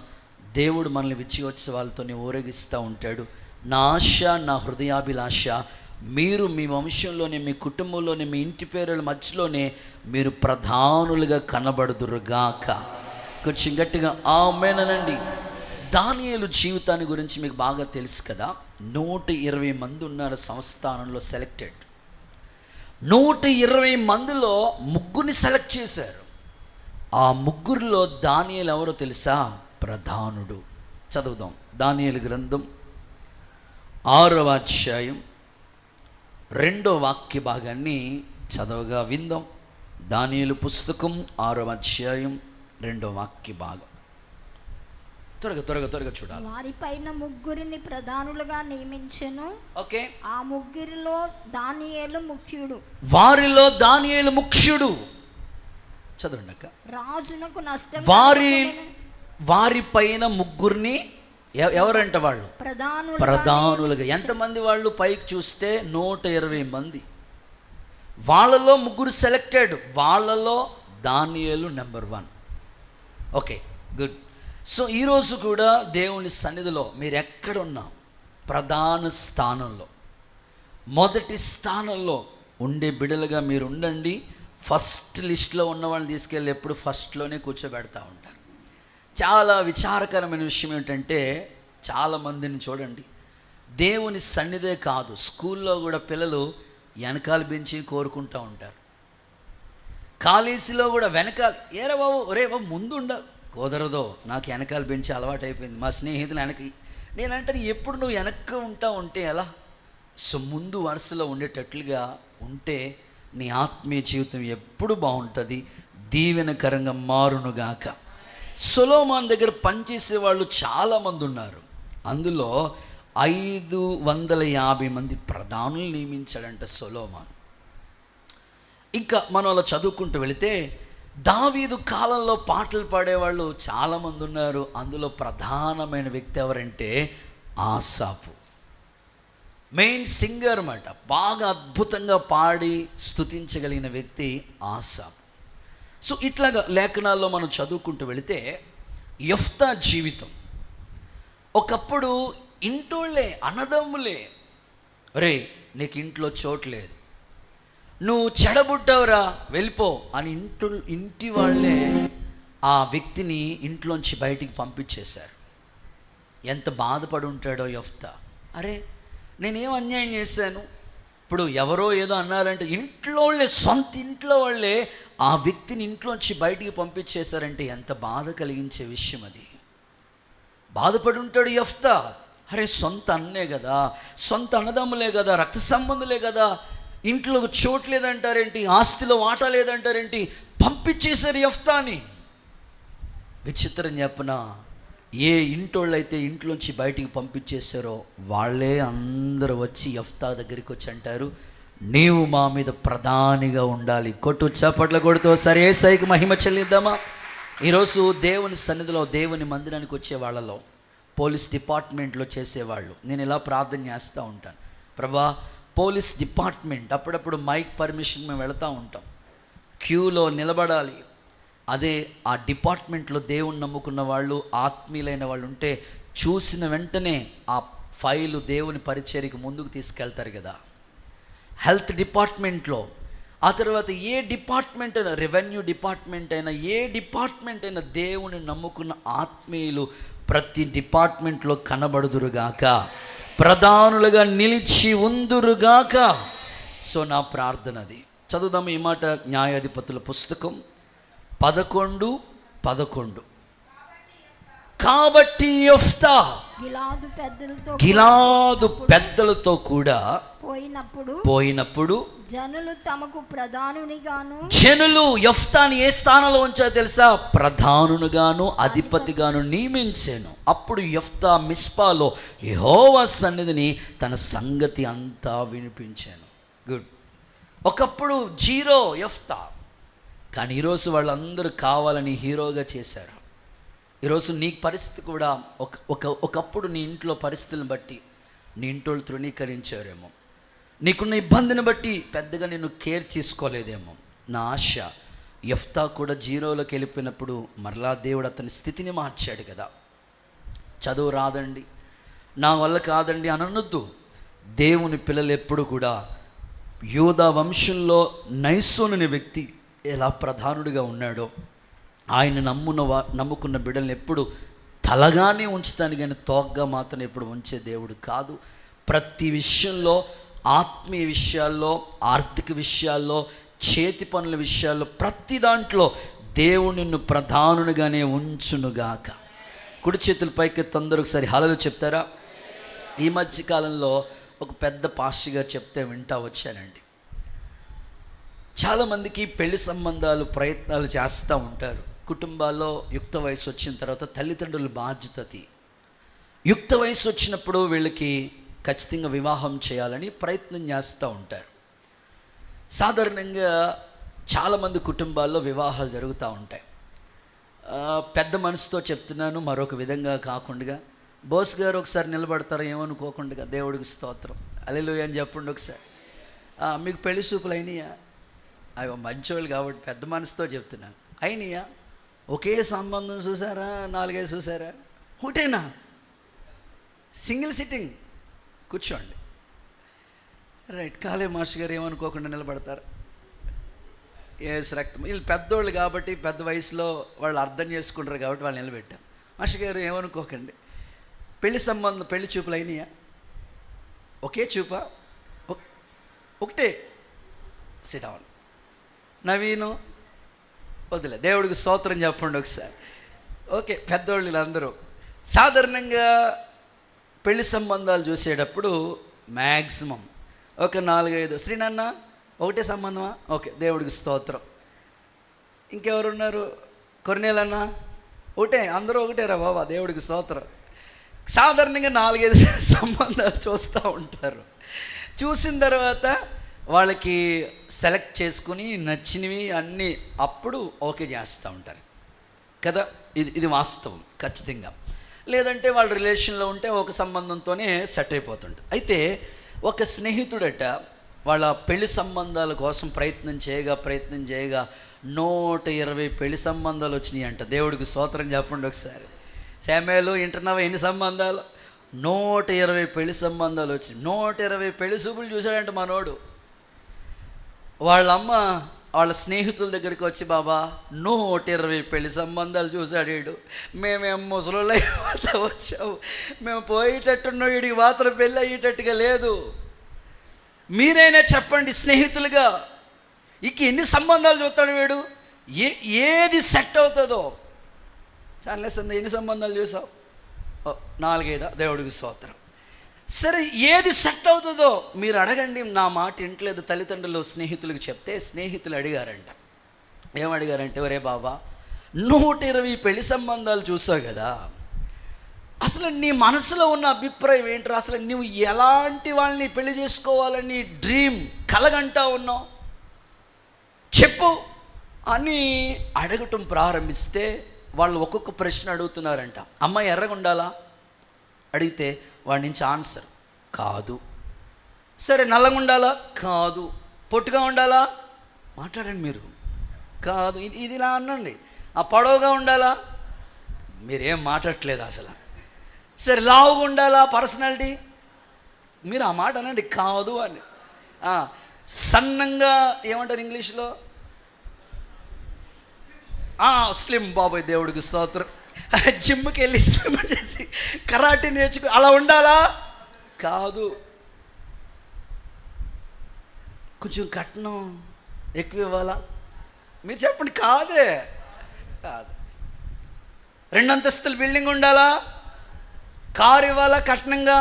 దేవుడు మనల్ని విజయోత్సవాలతోనే ఊరేగిస్తూ ఉంటాడు. నా ఆశ, నా హృదయాభిలాష, మీరు మీ వంశంలోనే, మీ కుటుంబంలోనే, మీ ఇంటి పేరుల మధ్యలోనే మీరు ప్రధానులుగా కనబడుదురుగాక. కొంచెం గట్టిగా ఆమేన్ అనండి. దానియేలు జీవితాన్ని గురించి మీకు బాగా తెలుసు కదా. 120 మంది ఉన్నారు సంస్థానంలో సెలెక్టెడ్. 120 మందిలో 3 సెలెక్ట్ చేశారు. ఆ 3లో దానియేలు ఎవరో తెలుసా? ప్రధానుడు. చదువుదాం దానియేలు గ్రంథం 6వ అధ్యాయం 2వ వాక్య భాగాన్ని చదవగా విందాం. దానియేలు పుస్తకం 6వ అధ్యాయం 2వ వాక్య భాగం. త్వరగా చూడాలి. వారిపైన 3 ప్రధానులుగా నియమించెను. ఓకే. ఆ 3లో దానియేలు ముఖ్యుడు. వారిలో దానియేలు ముఖ్యుడు. చదవండి అక్క. రాజునకు నష్టం. వారిపైన 3 ఎవరంట? వాళ్ళు ప్రధానులుగా. ఎంతమంది వాళ్ళు? పైకి చూస్తే 120 మంది. వాళ్ళలో 3 సెలెక్టెడ్. వాళ్ళలో దానియేలు నెంబర్ 1. Okay, good. సో ఈరోజు కూడా దేవుని సన్నిధిలో మీరు ఎక్కడున్నా ప్రధాన స్థానంలో, మొదటి స్థానంలో ఉండే బిడలుగా మీరు ఉండండి. ఫస్ట్ లిస్ట్లో ఉన్న వాళ్ళని తీసుకెళ్ళి ఎప్పుడు ఫస్ట్లోనే కూర్చోబెడతా ఉంటారు. చాలా విచారకరమైన విషయం ఏంటంటే, చాలామందిని చూడండి, దేవుని సన్నిధే కాదు, స్కూల్లో కూడా పిల్లలు వెనకాల బెంచి కోరుకుంటూ ఉంటారు. కాలేజీలో కూడా వెనకాల, ఏరే బాబు, ఒరే బాబు ముందు ఉండాలి. కుదరదో, నాకు వెనకాల బెంచి అలవాటు అయిపోయింది. మా స్నేహితులు నేనంటే ఎప్పుడు నువ్వు వెనక్కి ఉంటే ఎలా? సో ముందు వరుసలో ఉండేటట్లుగా ఉంటే నీ ఆత్మీయ జీవితం ఎప్పుడు బాగుంటుంది, దీవెనకరంగా మారునుగాక. సొలొమోను దగ్గర పనిచేసే వాళ్ళు చాలామంది ఉన్నారు. అందులో 550 మంది ప్రధానులు నియమించాడంట సొలొమోను. ఇంకా మనం అలా చదువుకుంటూ వెళితే దావీదు కాలంలో పాటలు పాడేవాళ్ళు చాలామంది ఉన్నారు. అందులో ప్రధానమైన వ్యక్తి ఎవరంటే ఆసాపు. మెయిన్ సింగర్ అన్నమాట. బాగా అద్భుతంగా పాడి స్తుతించగలిగిన వ్యక్తి ఆసాపు. సో ఇట్లాగా లేఖనాల్లో మనం చదువుకుంటూ వెళితే యెఫ్తా జీవితం, ఒకప్పుడు ఇంటోళ్ళే, అన్నదమ్ములే, రే నీకు ఇంట్లో చోట్లేదు, నువ్వు చెడబుట్టావురా వెళ్ళిపో అని ఇంటి వాళ్ళే ఆ వ్యక్తిని ఇంట్లోంచి బయటికి పంపించేశారు. ఎంత బాధపడి ఉంటాడో యెఫ్తా. అరే నేనేం అన్యాయం చేశాను? ఇప్పుడు ఎవరో ఏదో అన్నారంటే ఇంట్లో వాళ్ళే, సొంత ఇంట్లో వాళ్ళే ఆ వ్యక్తిని ఇంట్లోంచి బయటికి పంపించేశారంటే ఎంత బాధ కలిగించే విషయం అది. బాధపడి ఉంటాడు యెఫ్తా. అరే సొంత అన్నే కదా, సొంత అన్నదమ్ములే కదా, రక్త సంబంధులే కదా, ఇంట్లో చోటు లేదంటారేంటి, ఆస్తిలో వాటా లేదంటారేంటి, పంపించేశారు యెఫ్తాని. విచిత్రం చెప్పనా, ఏ ఇంటోళ్ళైతే ఇంట్లోంచి బయటికి పంపించేశారో వాళ్ళే అందరూ వచ్చి యెఫ్తా దగ్గరికి వచ్చి అంటారు, నీవు మా మీద ప్రధానిగా ఉండాలి. కొట్టు చప్పట్లు కొడుతూ సరే యేసయ్యకి మహిమ చెల్లిద్దామా. ఈరోజు దేవుని సన్నిధిలో, దేవుని మందిరానికి వచ్చే వాళ్ళలో, పోలీస్ డిపార్ట్మెంట్లో చేసేవాళ్ళు, నేను ఇలా ప్రార్థన చేస్తూ ఉంటాను, ప్రభా పోలీస్ డిపార్ట్మెంట్ అప్పుడప్పుడు మైక్ పర్మిషన్ మేము వెళుతూ ఉంటాం, క్యూలో నిలబడాలి. అదే ఆ డిపార్ట్మెంట్లో దేవుని నమ్ముకున్న వాళ్ళు, ఆత్మీయులైన వాళ్ళు ఉంటే చూసిన వెంటనే ఆ ఫైలు దేవుని పరిచర్యకి ముందుకు తీసుకెళ్తారు కదా. హెల్త్ డిపార్ట్మెంట్లో, ఆ తర్వాత ఏ డిపార్ట్మెంట్ అయినా, రెవెన్యూ డిపార్ట్మెంట్ అయినా, ఏ డిపార్ట్మెంట్ అయినా దేవుని నమ్ముకున్న ఆత్మీయులు ప్రతి డిపార్ట్మెంట్లో కనబడుదురుగాక, ప్రధానులుగా నిలిచి ఉందురుగాక. సో నా ప్రార్థన అది. చదువుదాము ఈ మాట. న్యాయాధిపతుల పుస్తకం 11:11. కాబట్టి యెఫ్తా గిలాదు పెద్దలతో కూడా పోయినప్పుడు జనులు తమకు ప్రధానునిగాను, జనులు యెఫ్తాని ఏ స్థానంలో ఉంచారో తెలుసా? ప్రధానునిగాను అధిపతిగాను నియమించాను. అప్పుడు యెఫ్తా మిస్పాలో యెహోవా సన్నిధిని తన సంగతి అంతా వినిపించాను. గుడ్. ఒకప్పుడు జీరో యెఫ్తా, కానీ ఈరోజు వాళ్ళందరూ కావాలని హీరోగా చేశారు. ఈరోజు నీ పరిస్థితి కూడా ఒకప్పుడు నీ ఇంట్లో పరిస్థితులను బట్టి నీ ఇంట్లో తృణీకరించారేమో, నీకున్న ఇబ్బందిని బట్టి పెద్దగా నిన్ను కేర్ చేసుకోలేదేమో. నా ఆశ యెఫ్తా కూడా జీరోలోకి వెళ్ళిపోయినప్పుడు మరలా దేవుడు అతని స్థితిని మార్చాడు కదా. చదువు రాదండి, నా వల్ల కాదండి అనొద్దు. దేవుని పిల్లలు ఎప్పుడు కూడా యూదా వంశంలో నైసోనుని వ్యక్తి ఎలా ప్రధానుడిగా ఉన్నాడో, ఆయన నమ్ముకున్న బిడ్డలను ఎప్పుడు తలగానే ఉంచుతాను, కానీ తోగ్గా మాత్రం ఎప్పుడు ఉంచే దేవుడు కాదు. ప్రతి విషయంలో, ఆత్మీయ విషయాల్లో, ఆర్థిక విషయాల్లో, చేతి పనుల విషయాల్లో, ప్రతి దాంట్లో దేవుడు నిన్ను ప్రధానునిగానే ఉంచునుగాక. కుడి చేతుల పైకి తొందరగా ఒకసారి హల్లెలూయా చెప్తారా? ఈ మధ్య కాలంలో ఒక పెద్ద పాస్టర్ గారు చెప్తే వింటా వచ్చానండి. చాలామందికి పెళ్లి సంబంధాలు ప్రయత్నాలు చేస్తూ ఉంటారు. కుటుంబాల్లో యుక్త వయసు వచ్చిన తర్వాత తల్లిదండ్రుల బాధ్యత. యుక్త వయసు వచ్చినప్పుడు వీళ్ళకి ఖచ్చితంగా వివాహం చేయాలని ప్రయత్నం చేస్తూ ఉంటారు. సాధారణంగా చాలామంది కుటుంబాల్లో వివాహాలు జరుగుతూ ఉంటాయి. పెద్ద మనసుతో చెప్తున్నాను, మరొక విధంగా కాకుండా. బోస్ గారు ఒకసారి నిలబడతారు ఏమనుకోకుండా. దేవుడికి స్తోత్రం, హల్లెలూయా అని చెప్పండి ఒకసారి. మీకు పెళ్లి చూపులు అయినాయా? అవి మంచోళ్ళు కాబట్టి పెద్ద మనసుతో చెప్తున్నాను. అయినాయా? ఒకే సంబంధం చూసారా? 4-5 చూసారా? ఒకటేనా? సింగిల్ సిట్టింగ్ కూర్చోండి. రైట్. కాళీ మాస్టర్ గారు ఏమనుకోకుండా నిలబడతారు. రక్తం. వీళ్ళు పెద్దోళ్ళు కాబట్టి పెద్ద వయసులో వాళ్ళు అర్థం చేసుకుంటారు కాబట్టి వాళ్ళు నిలబెట్టాం. మాస్టర్ గారు ఏమనుకోకండి, పెళ్లి చూపులు అయినాయా? ఒకే చూపా? ఒకటే. SIT down. నవీను వదిలే, దేవుడికి స్తోత్రం చెప్పండి ఒకసారి. ఓకే, పెద్దోళ్ళు వీళ్ళందరూ సాధారణంగా పెళ్లి సంబంధాలు చూసేటప్పుడు మ్యాక్సిమం ఒక 4-5. శ్రీనన్న ఒకటే సంబంధమా? ఓకే, దేవుడికి స్తోత్రం. ఇంకెవరున్నారు? కొర్నేలన్నా ఒకటే, అందరూ ఒకటేరా బాబా, దేవుడికి స్తోత్రం. సాధారణంగా 4-5 సంబంధాలు చూస్తూ ఉంటారు. చూసిన తర్వాత వాళ్ళకి సెలెక్ట్ చేసుకుని నచ్చినవి అన్నీ అప్పుడు ఓకే చేస్తూ ఉంటారు కదా. ఇది వాస్తవం ఖచ్చితంగా. లేదంటే వాళ్ళ రిలేషన్లో ఉంటే ఒక సంబంధంతోనే సెట్ అయిపోతుంటారు. అయితే ఒక స్నేహితుడట వాళ్ళ పెళ్లి సంబంధాల కోసం ప్రయత్నం చేయగా 120 పెళ్లి సంబంధాలు వచ్చినాయి అంట. దేవుడికి స్తోత్రం చెప్పండి ఒకసారి. శామ్యాలు వింటున్నావా? ఎన్ని సంబంధాలు? 120 పెళ్లి సంబంధాలు వచ్చినాయి. 120 పెళ్లి చూపులు చూశాడంట మనోడు. వాళ్ళమ్మ వాళ్ళ స్నేహితుల దగ్గరికి వచ్చి, బాబా 120 పెళ్లి సంబంధాలు చూశాడు, మేమేం ముసలోళ్ళు అయిపోతా వచ్చావు, మేము పోయేటట్టున్నాం, వీడికి మాత్రం పెళ్ళి అయ్యేటట్టుగా లేదు, మీరైనా చెప్పండి స్నేహితులుగా, ఇక ఎన్ని సంబంధాలు చూస్తాడు వీడు, ఏది సెట్ అవుతుందో. చాలా ఎన్ని సంబంధాలు చూసావు? 4-5. దేవుడికి స్తోత్రం. సరే, ఏది సెట్ అవుతుందో మీరు అడగండి. నా మాట ఇంట్లేదు. తల్లిదండ్రులు స్నేహితులకు చెప్తే స్నేహితులు అడిగారంట. ఏమడిగారంటే, ఒరే బాబా 120 పెళ్లి సంబంధాలు చూసావు కదా, అసలు నీ మనసులో ఉన్న అభిప్రాయం ఏంటో, అసలు నువ్వు ఎలాంటి వాళ్ళని పెళ్లి చేసుకోవాలని డ్రీమ్ కలగంటా ఉన్నావు చెప్పు అని అడగటం ప్రారంభిస్తే వాళ్ళు ఒక్కొక్క ప్రశ్న అడుగుతున్నారంట. అమ్మాయి ఎర్రగా ఉండాలా అడిగితే వాడి నుంచి ఆన్సర్ కాదు. సరే, నల్లగా ఉండాలా? కాదు. పొట్టుగా ఉండాలా? మాట్లాడండి మీరు. కాదు. ఇది ఇలా అనండి. ఆ పొడవుగా ఉండాలా? మీరేం మాట్లాడట్లేదు అసలు. సరే, లావుగా ఉండాలా? పర్సనాలిటీ? మీరు ఆ మాట అనండి. కాదు అని. సన్నంగా ఏమంటారు ఇంగ్లీష్లో? స్లిమ్. బాబాయ్ దేవుడికి స్తోత్రం. జిమ్కి వెళ్ళి స్లిమ్ చేసి కరాటే నేర్చుకో అలా ఉండాలా? కాదు. కొంచెం కట్నం ఎక్కువ ఇవ్వాలా? మీరు చెప్పండి. కాదు. 2 అంతస్తుల బిల్డింగ్ ఉండాలా? కారు ఇవ్వాలా కట్నంగా?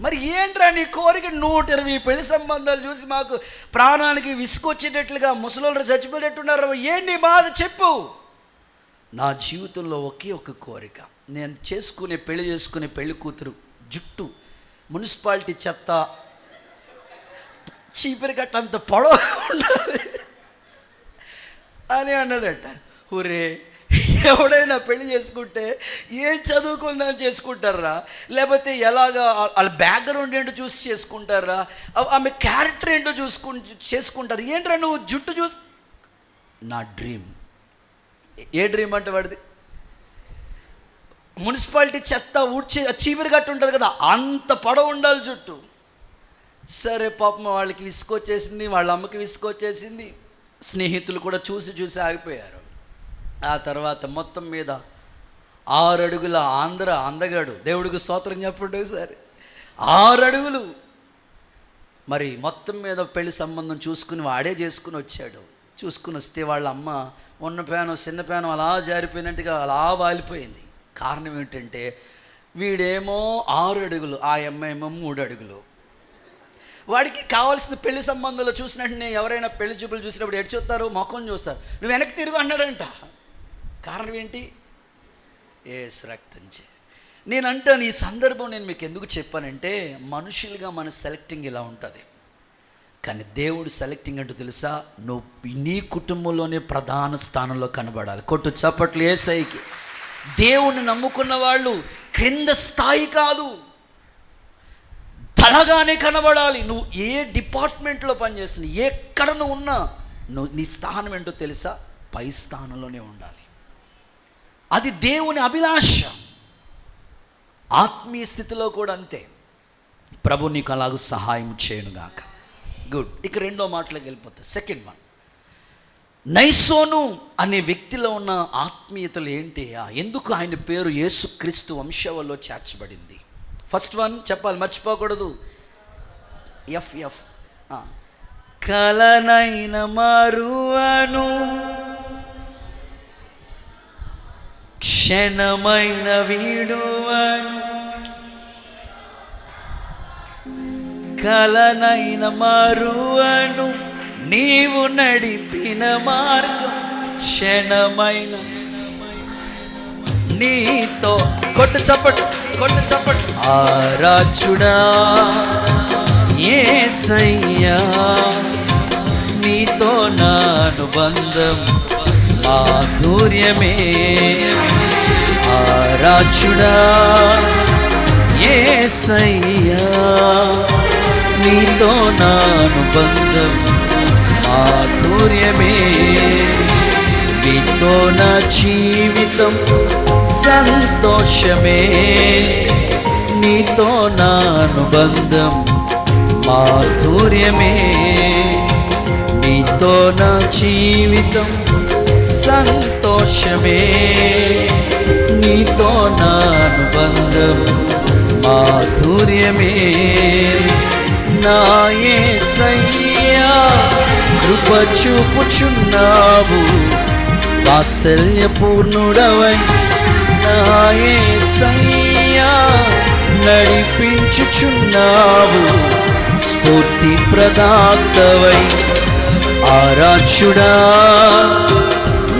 మరి ఏంట్రా నీ కోరిక? 120 పెళ్లి సంబంధాలు చూసి మాకు ప్రాణానికి విసుకొచ్చేటట్లుగా ముసలోళ్ళు చచ్చిపోయేటట్టున్నారు. ఏంటి బాధ చెప్పు. నా జీవితంలో ఒకే ఒక కోరిక, నేను పెళ్లి చేసుకునే పెళ్లి కూతురు జుట్టు మున్సిపాలిటీ చెత్త చీపిరి కట్ట అంత పొడవు ఉండాలి అని అన్నాడట. ఊరే, ఎవడైనా పెళ్లి చేసుకుంటే ఏం చదువుకుందని చేసుకుంటారా, లేకపోతే ఎలాగా వాళ్ళ బ్యాక్గ్రౌండ్ ఏంటో చూసి చేసుకుంటారా, ఆమె క్యారెక్టర్ ఏంటో చేసుకుంటారు. ఏంట్రా నువ్వు జుట్టు చూసి? నా డ్రీమ్. ఏ డ్రీమ్ అంటే వాడిది? మున్సిపాలిటీ చెత్త ఊడ్చి చీపిరి కట్టు ఉంటుంది కదా, అంత పొడవు ఉండాలి జుట్టు. సరే పాపం వాళ్ళకి విసుకొచ్చేసింది, వాళ్ళ అమ్మకి విసుకొచ్చేసింది, స్నేహితులు కూడా చూసి ఆగిపోయారు. ఆ తర్వాత మొత్తం మీద 6 అడుగుల అందగాడు, దేవుడికి స్తోత్రం చెప్పండి ఒకసారి. 6 అడుగులు. మరి మొత్తం మీద పెళ్లి సంబంధం చూసుకుని వాడే చేసుకుని వచ్చాడు. చూసుకుని వస్తే వాళ్ళ అమ్మ ఉన్న ప్యాను చిన్న ప్యాను అలా జారిపోయినట్టుగా అలా వాలిపోయింది. కారణం ఏంటంటే వీడేమో 6 అడుగులు, ఆ అమ్మాయేమో 3 అడుగులు. వాడికి కావాల్సిన పెళ్లి సంబంధాలు చూసినట్టునే ఎవరైనా పెళ్లి చూపులు చూసినప్పుడు ఎటు చూస్తారు? మొఖం చూస్తారు. నువ్వు వెనక్కి తిరుగు అన్నాడంట. కారణం ఏంటి? రక్తంచే. నేను అంటాను, ఈ సందర్భం నేను మీకు ఎందుకు చెప్పానంటే, మనుషులుగా మన సెలెక్టింగ్ ఇలా ఉంటుంది, కానీ దేవుడు సెలెక్టింగ్ అంటూ తెలుసా? నువ్వు నీ కుటుంబంలోనే ప్రధాన స్థానంలో కనబడాలి. కొట్టు చప్పట్లు యేసయ్యకి. దేవుణ్ణి నమ్ముకున్న వాళ్ళు క్రింద స్థాయి కాదు, తలగానే కనబడాలి. నువ్వు ఏ డిపార్ట్మెంట్లో పనిచేస్తున్నా, ఎక్కడ నువ్వు ఉన్నా, నీ స్థానం ఏంటో తెలుసా? పై స్థానంలోనే ఉండాలి. అది దేవుని అభిలాష. ఆత్మీయ స్థితిలో కూడా అంతే. ప్రభు నీకు అలాగూ సహాయం చేయనుగాక. గుడ్. ఇక 2వ మాటలోకి వెళ్ళిపోతా. సెకండ్ వన్, నైసోను అనే వ్యక్తిలో ఉన్న ఆత్మీయతలు ఏంటి? ఎందుకు ఆయన పేరు యేసుక్రీస్తు వంశావళిలో చేర్చబడింది? ఫస్ట్ వన్ చెప్పాలి, మర్చిపోకూడదు. ఎఫ్ కలనైన మరువను, క్షణమైన వీడువను, కలనైన మరువను, నీవు నడిపిన మార్గం క్షణమైన నీతో. కొట్టు చప్పట్లు. ఆరాధ్యుడా యేసయ్యా, నీతో నా అనుబంధం మాధుర్యమే. ఆరాధ్యుడా యేసయ్యా, నీతో నా అనుబంధం మాధుర్యమే. నీతో నా జీవితం సంతోషమే, నీతో నా అనుబంధం మాధుర్యమే. నీతో నా జీవితం సంతోషమే, నీతో నా అనుబంధం మాధుర్యమే. నా యేసయ్యా కృప చూపుచున్నావు, వాత్సల్యపూర్ణుడవై. నా యేసయ్యా నడిపించుచున్నావు, స్ఫూర్తి ప్రదాతవై. ఆరాధ్యుడా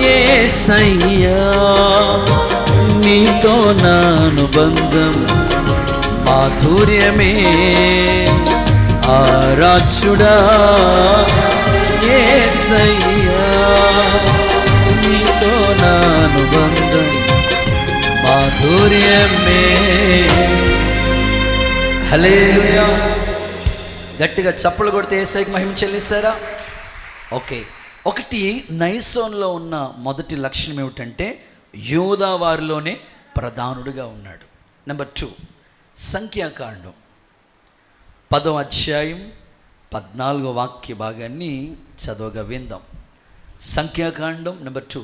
యేసయ్యా, నీతో నా అనుబంధం మాధుర్యమే. ఆరాధ్యుడా యేసయ్యా, నీతో నా అనుబంధం మాధుర్యమే. హల్లెలూయా. గట్టిగా చప్పలు కొడితే యేసయ్యకి మహిమ చెల్లిస్తారా? ఓకే. ఒకటి, నైసోన్లో ఉన్న మొదటి లక్షణం ఏమిటంటే యూదా వారిలోనే ప్రధానుడిగా ఉన్నాడు. నెంబర్ 2, సంఖ్యాకాండం 10వ అధ్యాయం 14వ వాక్య భాగాన్ని చదవగా విందాం. సంఖ్యాకాండం నెంబర్ 2,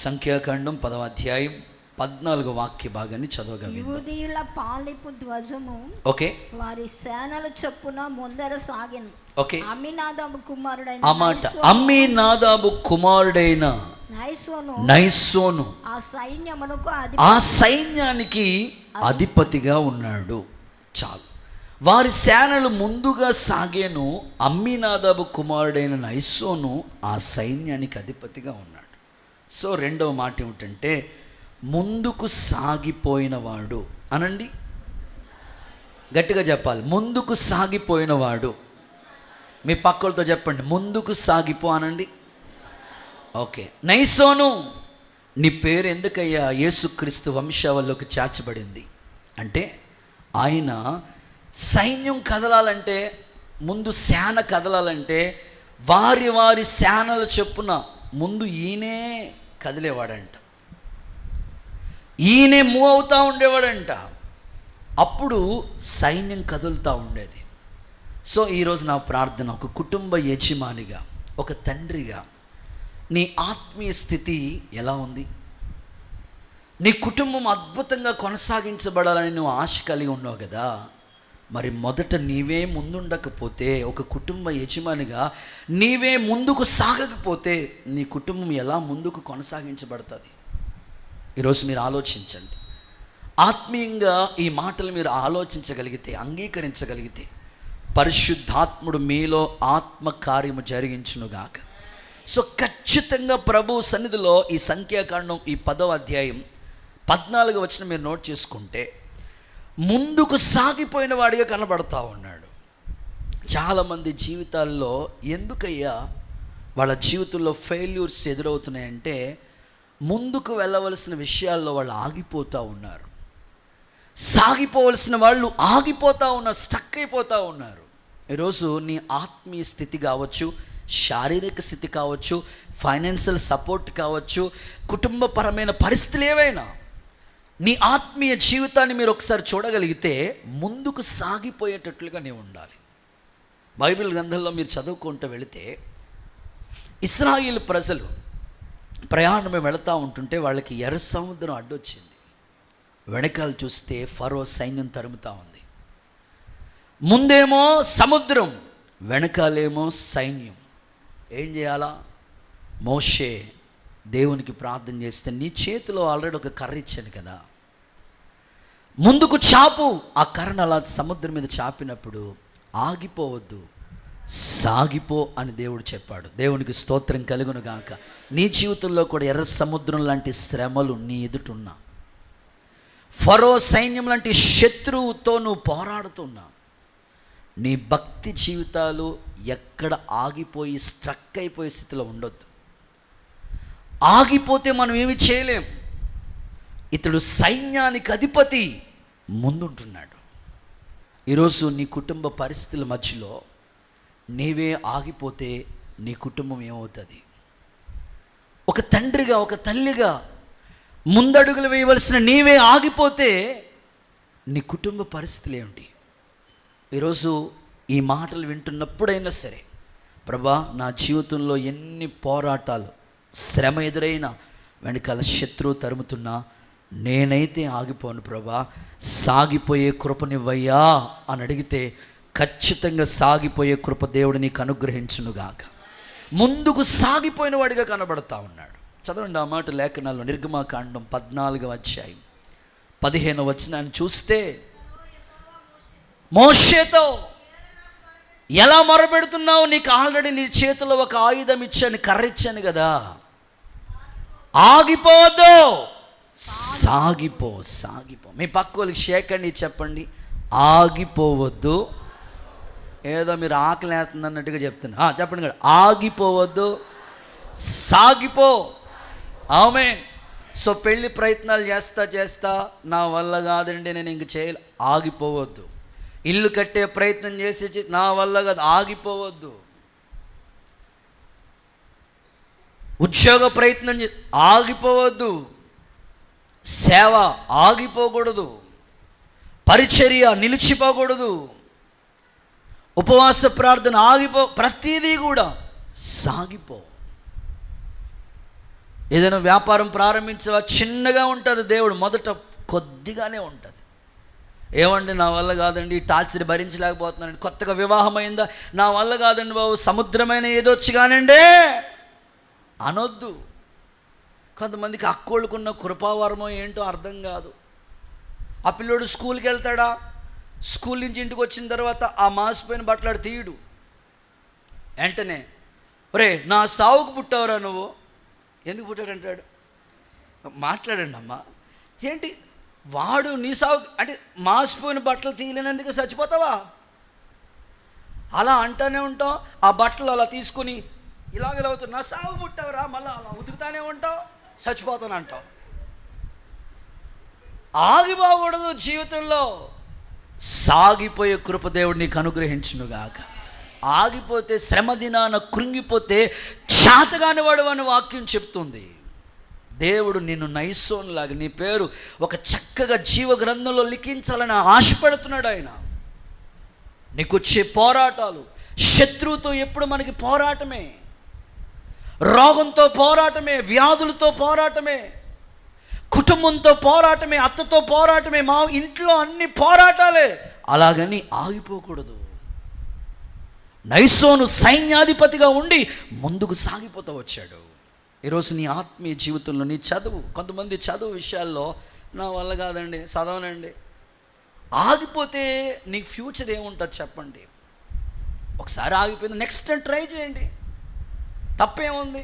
సంఖ్యాకాండం 10వ అధ్యాయం 14వ వాక్య భాగాన్ని చదవగా విందాం. యూదీయుల పాలిపు ధ్వజము ఓకే వారి సేనల చొప్పున ముందర సాగెను. ఓకే. అమ్మినాదాబు కుమారుడైన ఆ మాట, అమ్మినాదాబు కుమారుడైన నైసోను ఆ సైన్యానికి అధిపతిగా ఉన్నాడు. చాలు. వారి సేనలు ముందుగా సాగేను, అమ్మీనాదాబు కుమారుడైన నైసోను ఆ సైన్యానికి అధిపతిగా ఉన్నాడు. సో రెండవ మాట ఏమిటంటే ముందుకు సాగిపోయినవాడు అనండి, గట్టిగా చెప్పాలి, ముందుకు సాగిపోయినవాడు. మీ పక్కలతో చెప్పండి, ముందుకు సాగిపో అనండి. ఓకే, నైసోను నీ పేరు ఎందుకయ్యా యేసుక్రీస్తు వంశావళిలోకి చేర్చబడింది అంటే, ఆయన సైన్యం కదలాలంటే, ముందు సేన కదలాలంటే వారి వారి సేనల చొప్పున ముందు ఈయనే కదిలేవాడంట, ఈయనే మూవ్ అవుతూ ఉండేవాడంట. అప్పుడు సైన్యం కదులుతూ ఉండేది. సో ఈరోజు నా ప్రార్థన, ఒక కుటుంబ యజమానిగా, ఒక తండ్రిగా నీ ఆత్మీయ స్థితి ఎలా ఉంది? నీ కుటుంబం అద్భుతంగా కొనసాగించబడాలని నువ్వు ఆశ కలిగి ఉన్నావు కదా, మరి మొదట నీవే ముందుండకపోతే, ఒక కుటుంబ యజమానిగా నీవే ముందుకు సాగకపోతే నీ కుటుంబం ఎలా ముందుకు కొనసాగించబడుతుంది? ఈరోజు మీరు ఆలోచించండి. ఆత్మీయంగా ఈ మాటలు మీరు ఆలోచించగలిగితే, అంగీకరించగలిగితే పరిశుద్ధాత్ముడు మీలో ఆత్మ కార్యము జరిగించునుగాక. సో ఖచ్చితంగా ప్రభు సన్నిధిలో ఈ సంఖ్యాకాండం ఈ 10వ అధ్యాయం 14వ వచనం మీరు నోట్ చేసుకుంటే ముందుకు సాగిపోయిన వాడిగా కనబడతా ఉన్నాడు. చాలామంది జీవితాల్లో ఎందుకయ్యా వాళ్ళ జీవితంలో ఫెయిల్యూర్స్ ఎదురవుతున్నాయంటే, ముందుకు వెళ్ళవలసిన విషయాల్లో వాళ్ళు ఆగిపోతూ ఉన్నారు. సాగిపోవలసిన వాళ్ళు ఆగిపోతూ ఉన్నారు, స్టక్ అయిపోతూ ఉన్నారు. ఈరోజు నీ ఆత్మీయ స్థితి కావచ్చు, శారీరక స్థితి కావచ్చు, ఫైనాన్షియల్ సపోర్ట్ కావచ్చు, కుటుంబపరమైన పరిస్థితులు ఏవైనా, నీ ఆత్మీయ జీవితాన్ని మీరు ఒకసారి చూడగలిగితే ముందుకు సాగిపోయేటట్లుగా నీవు ఉండాలి. బైబిల్ గ్రంథంలో మీరు చదువుకుంటూ వెళితే ఇశ్రాయేలు ప్రజలు ప్రయాణమే వెళుతూ ఉంటుంటే వాళ్ళకి ఎర్ర సముద్రం అడ్డొచ్చింది. వెనకాల చూస్తే ఫరో సైన్యం తరుముతూ ఉంది. ముందేమో సముద్రం, వెనకాలేమో సైన్యం. ఏం చేయాలా? మోషే దేవునికి ప్రార్థన చేస్తే, నీ చేతిలో ఆల్రెడీ ఒక కర్ర ఇచ్చాను కదా, ముందుకు చాపు. ఆ కర్రను అలా సముద్రం మీద చాపినప్పుడు ఆగిపోవద్దు, సాగిపో అని దేవుడు చెప్పాడు. దేవునికి స్తోత్రం కలుగును గాక. నీ జీవితంలో కూడా ఎర్ర సముద్రం లాంటి శ్రమలు నీ ఎదుటున్నా, ఫరో సైన్యం లాంటి శత్రువుతో నువ్వు పోరాడుతున్నా, నీ భక్తి జీవితాలు ఎక్కడ ఆగిపోయి స్ట్రక్ అయిపోయే స్థితిలో ఉండొద్దు. ఆగిపోతే మనం ఏమి చేయలేం. ఇతడు సైన్యానికి అధిపతి, ముందుంటున్నాడు. ఈరోజు నీ కుటుంబ పరిస్థితుల మధ్యలో నీవే ఆగిపోతే నీ కుటుంబం ఏమవుతుంది? ఒక తండ్రిగా, ఒక తల్లిగా ముందడుగులు వేయవలసిన నీవే ఆగిపోతే నీ కుటుంబ పరిస్థితులు ఏమిటి? ఈరోజు ఈ మాటలు వింటున్నప్పుడైనా సరే, ప్రభా నా జీవితంలో ఎన్ని పోరాటాలు, శ్రమ ఎదురైనా, వెనకాల శత్రువు తరుముతున్నా, నేనైతే ఆగిపోను ప్రభా, సాగిపోయే కృపనివ్వయ్యా అని అడిగితే ఖచ్చితంగా సాగిపోయే కృప దేవుడు నీకు అనుగ్రహించునుగాక. ముందుకు సాగిపోయిన వాడిగా కనబడతా ఉన్నాడు. చదవండి ఆ మాట లేఖనాల్లో, నిర్గమాకాండం 14వ అధ్యాయం 15వ వచనాన్ని చూస్తే, మోషేతో ఎలా మొరపెడుతున్నావు? నీకు ఆల్రెడీ నీ చేతిలో ఒక ఆయుధం ఇచ్చాను, కర్ర ఇచ్చాను కదా, ఆగిపోవద్దు, సాగిపో, సాగిపో. మీ పక్క వాళ్ళకి షేక్ అండి చెప్పండి, ఆగిపోవద్దు. ఏదో మీరు ఆకలి వేస్తుంది అన్నట్టుగా చెప్తున్నా, చెప్పండి కదా, ఆగిపోవద్దు, సాగిపో. ఆమేన్. సో పెళ్లి ప్రయత్నాలు చేస్తా నా వల్ల కాదండి, నేను ఇంక చేయాలి, ఆగిపోవద్దు. ఇల్లు కట్టే ప్రయత్నం చేసి నా వల్ల కాదు, ఆగిపోవద్దు. ఉద్యోగ ప్రయత్నం ఆగిపోవద్దు. సేవ ఆగిపోకూడదు. పరిచర్య నిలిచిపోకూడదు. ఉపవాస ప్రార్థన ప్రతిదీ కూడా సాగిపో. ఏదైనా వ్యాపారం ప్రారంభించవా, చిన్నగా ఉంటుంది, దేవుడు మొదట కొద్దిగానే ఉంటుంది. ఏమండి నా వల్ల కాదండి, టార్చర్ భరించలేకపోతున్నానండి, కొత్తగా వివాహం అయిందా, నా వల్ల కాదండి బాబు, సముద్రమైన ఏదొచ్చి కానండి అనొద్దు. కొంతమందికి అక్కోళ్ళకున్న కృపావరమో ఏంటో అర్థం కాదు. ఆ పిల్లోడు స్కూల్కి వెళ్తాడా, స్కూల్ నుంచి ఇంటికి వచ్చిన తర్వాత ఆ మాసిపోయిన బట్టలాడు తీయడు. వెంటనే ఒరే నా సావుకు పుట్టావురా నువ్వు, ఎందుకు పుట్టాడు అంటాడు. మాట్లాడండి అమ్మా, ఏంటి వాడు నీ సావు అంటే మాసిపోయిన బట్టలు తీయలేనందుకు చచ్చిపోతావా? అలా అంటానే ఉంటావు. ఆ బట్టలు అలా తీసుకొని ఇలాగ అవుతావు, నా సావు పుట్టావురా, మళ్ళీ అలా ఉతుకుతానే ఉంటావు, చచ్చిపోతాను అంటావు. ఆగిపోకూడదు జీవితంలో, సాగిపోయే కృప దేవుడు నీకు అనుగ్రహించునుగాక. ఆగిపోతే శ్రమ దినాన కృంగిపోతే చేతగాని వాడు అని వాక్యం చెప్తుంది. దేవుడు నిన్ను నైసోన్లాగా నీ పేరు ఒక చక్కగా జీవ గ్రంథంలో లిఖించాలని ఆశపడుతున్నాడు ఆయన. నీకు వచ్చే పోరాటాలు, శత్రువుతో ఎప్పుడు మనకి పోరాటమే, రోగంతో పోరాటమే, వ్యాధులతో పోరాటమే, కుటుంబంతో పోరాటమే, అత్తతో పోరాటమే, మా ఇంట్లో అన్ని పోరాటాలే. అలాగని ఆగిపోకూడదు. నైసోను సైన్యాధిపతిగా ఉండి ముందుకు సాగిపోతూ వచ్చాడు. ఈరోజు నీ ఆత్మీయ జీవితంలో నీ చదువు, కొంతమంది చదువు విషయాల్లో నా వల్ల కాదండి, చదవనండి, ఆగిపోతే నీకు ఫ్యూచర్ ఏముంటుంది చెప్పండి. ఒకసారి ఆగిపోయింది, నెక్స్ట్ టైం ట్రై చేయండి, తప్పేముంది.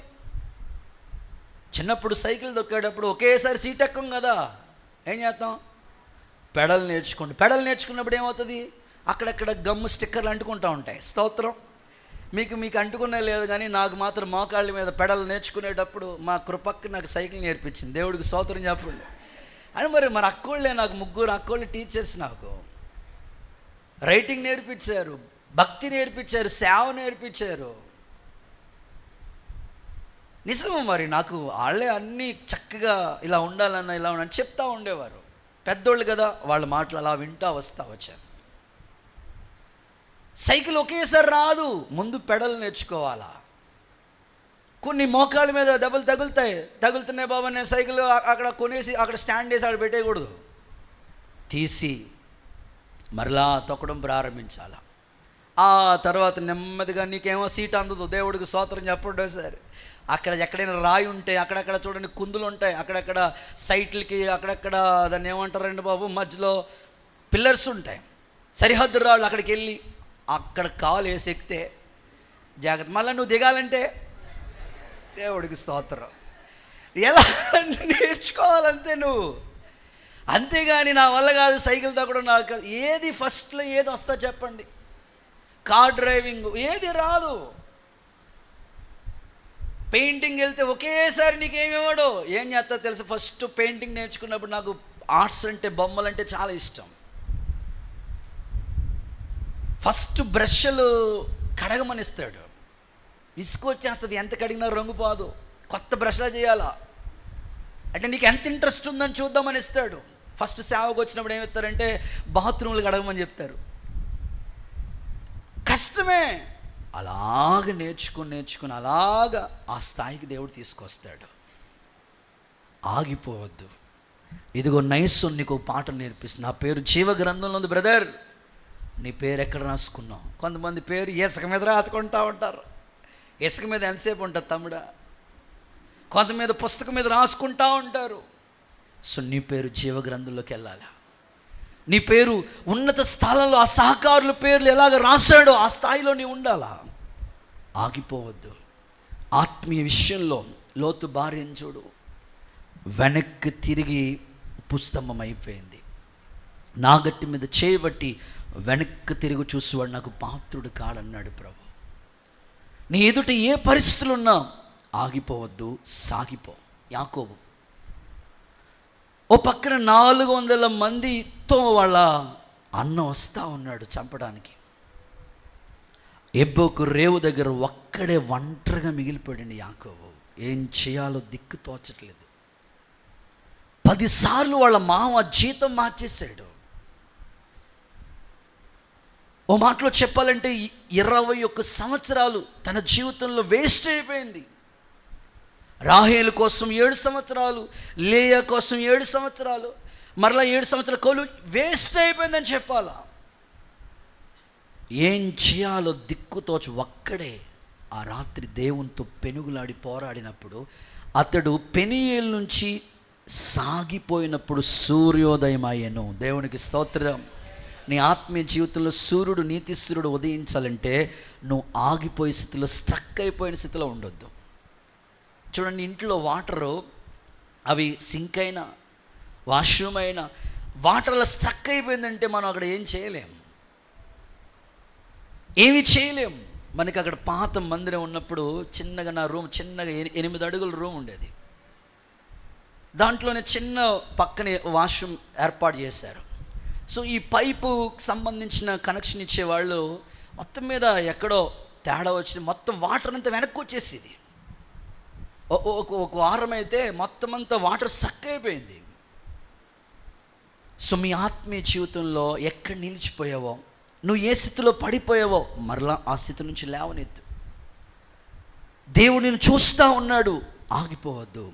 చిన్నప్పుడు సైకిల్ దొక్కేటప్పుడు ఒకేసారి సీట్ ఎక్కం కదా, ఏం చేస్తాం, పెడల్ నేర్చుకోండి. పెడల్ నేర్చుకున్నప్పుడు ఏమవుతుంది, అక్కడక్కడ గమ్ము స్టిక్కర్లు అంటుకుంటూ ఉంటాయి. స్తోత్రం. మీకు అంటుకునే లేదు, కానీ నాకు మాత్రం మోకాళ్ళ మీద పెడల్ నేర్చుకునేటప్పుడు మా కృపక్క నాకు సైకిల్ నేర్పించింది. దేవుడికి స్తోత్రం చెప్పండి. అని మరి అక్కోళ్ళే, నాకు 3 అక్కోళ్ళు టీచర్స్, నాకు రైటింగ్ నేర్పించారు, భక్తి నేర్పించారు, సేవ నేర్పించారు. నిజము. మరి నాకు వాళ్ళే అన్నీ చక్కగా ఇలా ఉండాలన్నా ఇలా ఉండాలని చెప్తా ఉండేవారు. పెద్దోళ్ళు కదా, వాళ్ళ మాటలు అలా వింటా వస్తా వచ్చాను. సైకిల్ ఒకేసారి రాదు, ముందు పెడల్ నేర్చుకోవాలా. కొన్ని మోకాళ్ళ మీద దెబ్బలు తగులుతున్నాయి బాబా, నేను సైకిల్ అక్కడ కొనేసి అక్కడ స్టాండ్ వేసి అక్కడ పెట్టేయకూడదు, తీసి మరలా తొక్కడం ప్రారంభించాలా. ఆ తర్వాత నెమ్మదిగా నీకేమో సీట్ అందదు, దేవుడికి స్తోత్రం చెప్పండి. సరే, అక్కడ ఎక్కడైనా రాయి ఉంటే అక్కడక్కడ చూడండి కుందులు ఉంటాయి, అక్కడక్కడ సైట్లకి అక్కడక్కడ దాన్ని ఏమంటారండి బాబు, మధ్యలో పిల్లర్స్ ఉంటాయి, సరిహద్దు రాళ్ళు. అక్కడికి వెళ్ళి అక్కడ కాలు వేసి ఎక్కితే జాగ్రత్త, మళ్ళీ నువ్వు దిగాలంటే దేవుడికి స్తోత్రం. ఎలా నేర్చుకోవాలంతే నువ్వు, అంతేగాని నా వల్ల కాదు సైకిల్ తగ్గడం, నాకు ఏది ఫస్ట్లో ఏది వస్తా చెప్పండి, కార్ డ్రైవింగ్ ఏది రాదు. పెయింటింగ్ వెళ్తే ఒకేసారి నీకేమివ్వడు, ఏం చేస్తా తెలుసు. ఫస్ట్ పెయింటింగ్ నేర్చుకున్నప్పుడు నాకు ఆర్ట్స్ అంటే, బొమ్మలు అంటే చాలా ఇష్టం. ఫస్ట్ బ్రష్లు కడగమని ఇస్తాడు, ఇసుకొచ్చేస్తుంది, ఎంత కడిగినా రంగు పోదు, కొత్త బ్రష్లా చేయాలా అంటే నీకు ఎంత ఇంట్రెస్ట్ ఉందని చూద్దామని ఇస్తాడు. ఫస్ట్ సేవకు వచ్చినప్పుడు ఏమిస్తారంటే బాత్రూమ్లు కడగమని చెప్తారు. కష్టమే. అలాగ నేర్చుకుని అలాగా ఆ స్థాయికి దేవుడు తీసుకొస్తాడు. ఆగిపోవద్దు. ఇదిగో నైసోను నీకు పాఠం నేర్పిస్తుంది. నా పేరు జీవ గ్రంథంలో ఉంది. బ్రదర్, నీ పేరు ఎక్కడ రాసుకున్నావు? కొంతమంది పేరు ఇసుక మీద రాసుకుంటా ఉంటారు. ఇసుక మీద ఎంతసేపు ఉంటుంది తమ్ముడా? కొంతమంది పుస్తకం మీద రాసుకుంటా ఉంటారు. సో నీ పేరు జీవ గ్రంథంలోకి వెళ్ళాలి. నీ పేరు ఉన్నత స్థానంలో ఆ సహకారుల పేర్లు ఎలాగ రాశాడో ఆ స్థాయిలో నీ ఉండాలా. ఆగిపోవద్దు. ఆత్మీయ విషయంలో లోతు భార్యను చూడు, వెనక్కి తిరిగి పుస్తంభం అయిపోయింది. నాగట్టి మీద చేయబట్టి వెనక్కి తిరిగి చూసేవాడు నాకు పాత్రుడు కాడన్నాడు ప్రభు. నీ ఎదుట ఏ పరిస్థితులు ఉన్నా ఆగిపోవద్దు, సాగిపో. యాకోబు ఓ పక్కన 400 మందితో వాళ్ళ అన్న వస్తూ ఉన్నాడు చంపడానికి. ఎబ్బోకు రేవు దగ్గర ఒక్కడే ఒంటరిగా మిగిలిపోయాడు యాకోబు. ఏం చేయాలో దిక్కు తోచట్లేదు. 10 సార్లు వాళ్ళ మామ జీతం మార్చేశాడు. ఓ మాటలో చెప్పాలంటే 21 సంవత్సరాలు తన జీవితంలో వేస్ట్ అయిపోయింది. రాహేలు కోసం 7 సంవత్సరాలు, లేయా కోసం 7 సంవత్సరాలు, మరలా 7 సంవత్సరాల కోలు వేస్ట్ అయిపోయిందని చెప్పాలా. ఏం చేయాలో దిక్కుతోచు ఒక్కడే ఆ రాత్రి దేవునితో పెనుగులాడి పోరాడినప్పుడు, అతడు పెనియేలు నుంచి సాగిపోయినప్పుడు సూర్యోదయం అయ్యను. దేవునికి స్తోత్రం. నీ ఆత్మీయ జీవితంలో సూర్యుడు, నీతి సూర్యుడు ఉదయించాలంటే నువ్వు ఆగిపోయే స్థితిలో, స్ట్రక్ అయిపోయిన స్థితిలో ఉండొద్దు. చూడండి, ఇంట్లో వాటరు అవి సింక్ అయినా, వాష్రూమ్ అయినా, వాటర్లో స్ట్రక్ అయిపోయిందంటే మనం అక్కడ ఏం చేయలేం, ఏమి చేయలేం. మనకి అక్కడ పాత మందిరం ఉన్నప్పుడు చిన్నగా నా రూమ్, చిన్నగా 8 అడుగుల రూమ్ ఉండేది. దాంట్లోనే చిన్న పక్కనే వాష్రూమ్ ఏర్పాటు చేశారు. సో ఈ పైపుకి సంబంధించిన కనెక్షన్ ఇచ్చేవాళ్ళు మొత్తం మీద ఎక్కడో తేడా వచ్చి మొత్తం వాటర్ అంతా వెనక్కి వచ్చేసేది. ఒక వారం అయితే మొత్తం అంతా వాటర్ స్టక్ అయిపోయింది. సో మీ ఆత్మీయ జీవితంలో ఎక్కడ నిలిచిపోయావో, నువ్వు ఏ స్థితిలో పడిపోయావో మరలా ఆ స్థితి నుంచి లేవనెత్తు. దేవుడు నిన్ను చూస్తూ ఉన్నాడు, ఆగిపోవద్దు.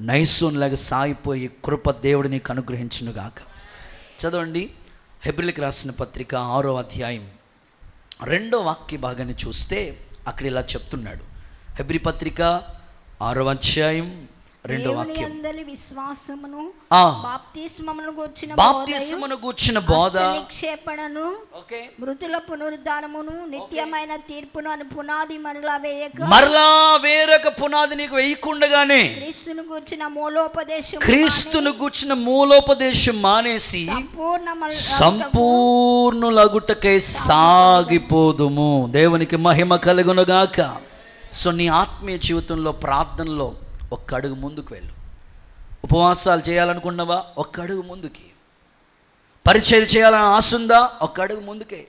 నైసోన్లాగా సాగిపోయి కృప దేవుడు నీకు అనుగ్రహించునుగాక. చదవండి, హెబ్రీయులకు రాసిన పత్రిక 6వ అధ్యాయం 2వ వాక్య భాగాన్ని చూస్తే అక్కడ ఇలా చెప్తున్నాడు. హెబ్రీ పత్రిక 6వ అధ్యాయం 2వ వాక్యం. విశ్వాసమును బాప్తిస్మమును గూర్చిన బోధ, నిక్షేపణను, మృతుల పునరుద్ధానమును, నిత్యమైన తీర్పును అని పునాది మరలా వేరొక పునాది నీకు వేయకుండగానే క్రీస్తును గూర్చిన మూలోపదేశం మానేసి సంపూర్ణులగుటకై సాగిపోదుము. దేవునికి మహిమ కలుగునుగాక. సో నీ ఆత్మీయ జీవితంలో, ప్రార్థనలో ఒక్క అడుగు ముందుకు వెళ్ళు. ఉపవాసాలు చేయాలనుకున్నావా? ఒక్క అడుగు ముందుకి. పరిచయం చేయాలని ఆశ ఉందా? ఒక్క అడుగు ముందుకే.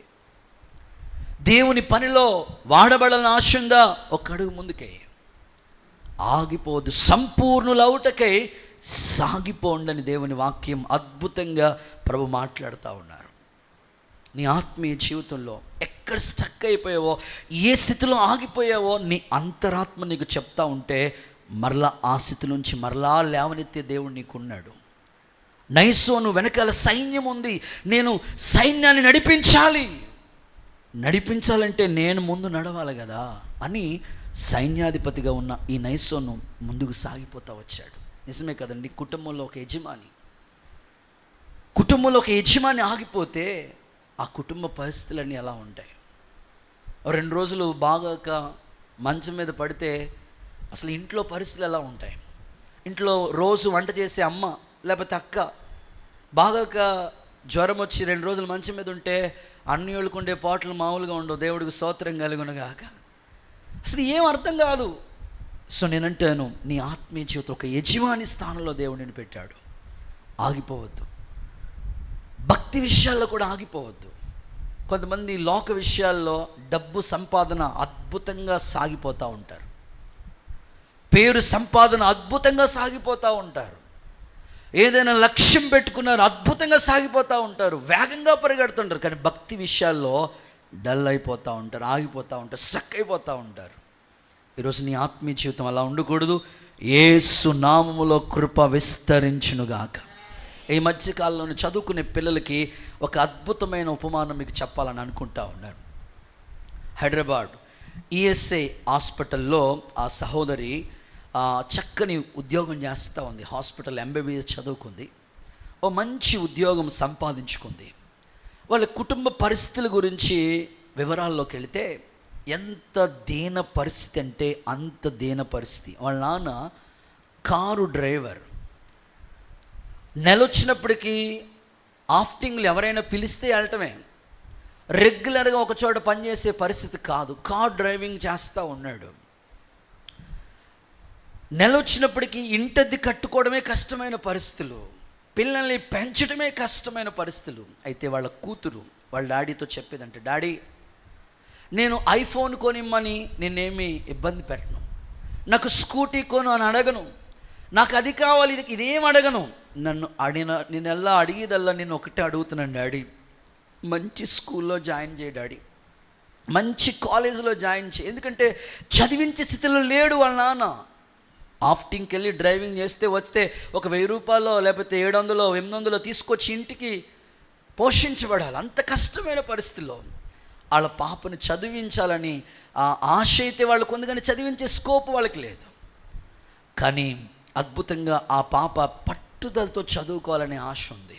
దేవుని పనిలో వాడబడాలని ఆశ ఉందా? ఒక్క అడుగు ముందుకే. ఆగిపోదు, సంపూర్ణులవుటకై సాగిపోండని దేవుని వాక్యం అద్భుతంగా ప్రభు మాట్లాడుతూ ఉన్నారు. నీ ఆత్మీయ జీవితంలో ఎక్కడ స్టక్ అయిపోయావో, ఏ స్థితిలో ఆగిపోయావో నీ అంతరాత్మ నీకు చెప్తా ఉంటే మరలా ఆ స్థితి నుంచి మరలా లేవనెత్తే దేవుడు నీకున్నాడు. నైసోను వెనకాల సైన్యం ఉంది, నేను సైన్యాన్ని నడిపించాలంటే నేను ముందు నడవాలి కదా అని సైన్యాధిపతిగా ఉన్న ఈ నైసోను ముందుకు సాగిపోతూ వచ్చాడు. నిజమే కదండి. కుటుంబంలో ఒక యజమాని ఆగిపోతే ఆ కుటుంబ పరిస్థితులన్నీ ఎలా ఉంటాయి? 2 రోజులు బాగాక మంచం మీద పడితే అసలు ఇంట్లో పరిస్థితులు ఎలా ఉంటాయి? ఇంట్లో రోజు వంట చేసే అమ్మ లేకపోతే అక్క బాగాక జ్వరం వచ్చి 2 రోజులు మంచం మీద ఉంటే అన్యోళ్ళకు ఉండే పాటలు మామూలుగా ఉండవు. దేవుడికి స్తోత్రం కలుగునుగాక. అసలు ఏం అర్థం కాదు. సో నేనంటాను, నీ ఆత్మీయ జీవితం ఒక యజమాని స్థానంలో దేవుడిని పెట్టాడు. ఆగిపోవద్దు. భక్తి విషయాల్లో కూడా ఆగిపోవద్దు. కొంతమంది లోక విషయాల్లో డబ్బు సంపాదన అద్భుతంగా సాగిపోతూ ఉంటారు, పేరు సంపాదన అద్భుతంగా సాగిపోతూ ఉంటారు, ఏదైనా లక్ష్యం పెట్టుకున్నారు అద్భుతంగా సాగిపోతూ ఉంటారు, వేగంగా పరిగెడుతుంటారు. కానీ భక్తి విషయాల్లో డల్ అయిపోతూ ఉంటారు, ఆగిపోతూ ఉంటారు, స్ట్రక్ అయిపోతూ ఉంటారు. ఈరోజు నీ ఆత్మీయ జీవితం అలా ఉండకూడదు. యేసు నామములో కృప విస్తరించునుగాక. ఈ మధ్యకాలంలో చదువుకునే పిల్లలకి ఒక అద్భుతమైన ఉపమానం మీకు చెప్పాలని అనుకుంటా ఉన్నాను. హైదరాబాద్ ఈఎస్ఐ హాస్పిటల్లో ఆ సహోదరి చక్కని ఉద్యోగం చేస్తూ ఉంది. హాస్పిటల్ ఎంబీబీఎస్ చదువుకుంది, ఓ మంచి ఉద్యోగం సంపాదించుకుంది. వాళ్ళ కుటుంబ పరిస్థితుల గురించి వివరాల్లోకి వెళితే ఎంత దీన పరిస్థితి అంటే అంత దీన పరిస్థితి. వాళ్ళ నాన్న కారు డ్రైవర్. నెలొచ్చినప్పటికీ ఆఫ్టింగ్లు ఎవరైనా పిలిస్తే వెళ్ళటమే, రెగ్యులర్గా ఒక చోట పనిచేసే పరిస్థితి కాదు. కార్ డ్రైవింగ్ చేస్తూ ఉన్నాడు. నెలొచ్చినప్పటికీ ఇంటద్ది కట్టుకోవడమే కష్టమైన పరిస్థితులు, పిల్లల్ని పెంచడమే కష్టమైన పరిస్థితులు. అయితే వాళ్ళ కూతురు వాళ్ళ డాడీతో చెప్పేదంటే, డాడీ నేను ఐఫోన్ కొనిమ్మని నేనేమి ఇబ్బంది పెట్టను, నాకు స్కూటీ కొను అని అడగను, నాకు అది కావాలి ఇదేం అడగను, నేనెల్లా అడిగేదల్లా నేను ఒకటే అడుగుతున్నాను, డాడీ మంచి స్కూల్లో జాయిన్ చేయి, డాడీ మంచి కాలేజీలో జాయిన్ చేయి. ఎందుకంటే చదివించే స్థితిలో లేడు వాళ్ళ నాన్న. ఆఫ్టింగ్కి వెళ్ళి డ్రైవింగ్ చేస్తే వస్తే ఒక 1000 రూపాయలు లేకపోతే 700 800 తీసుకొచ్చి ఇంటికి పోషించబడాలి. అంత కష్టమైన పరిస్థితుల్లో వాళ్ళ పాపను చదివించాలని ఆశ అయితే వాళ్ళకు ఉంది, కానీ చదివించే స్కోప్ వాళ్ళకి లేదు. కానీ అద్భుతంగా ఆ పాప పట్టుదలతో చదువుకోవాలనే ఆశ ఉంది.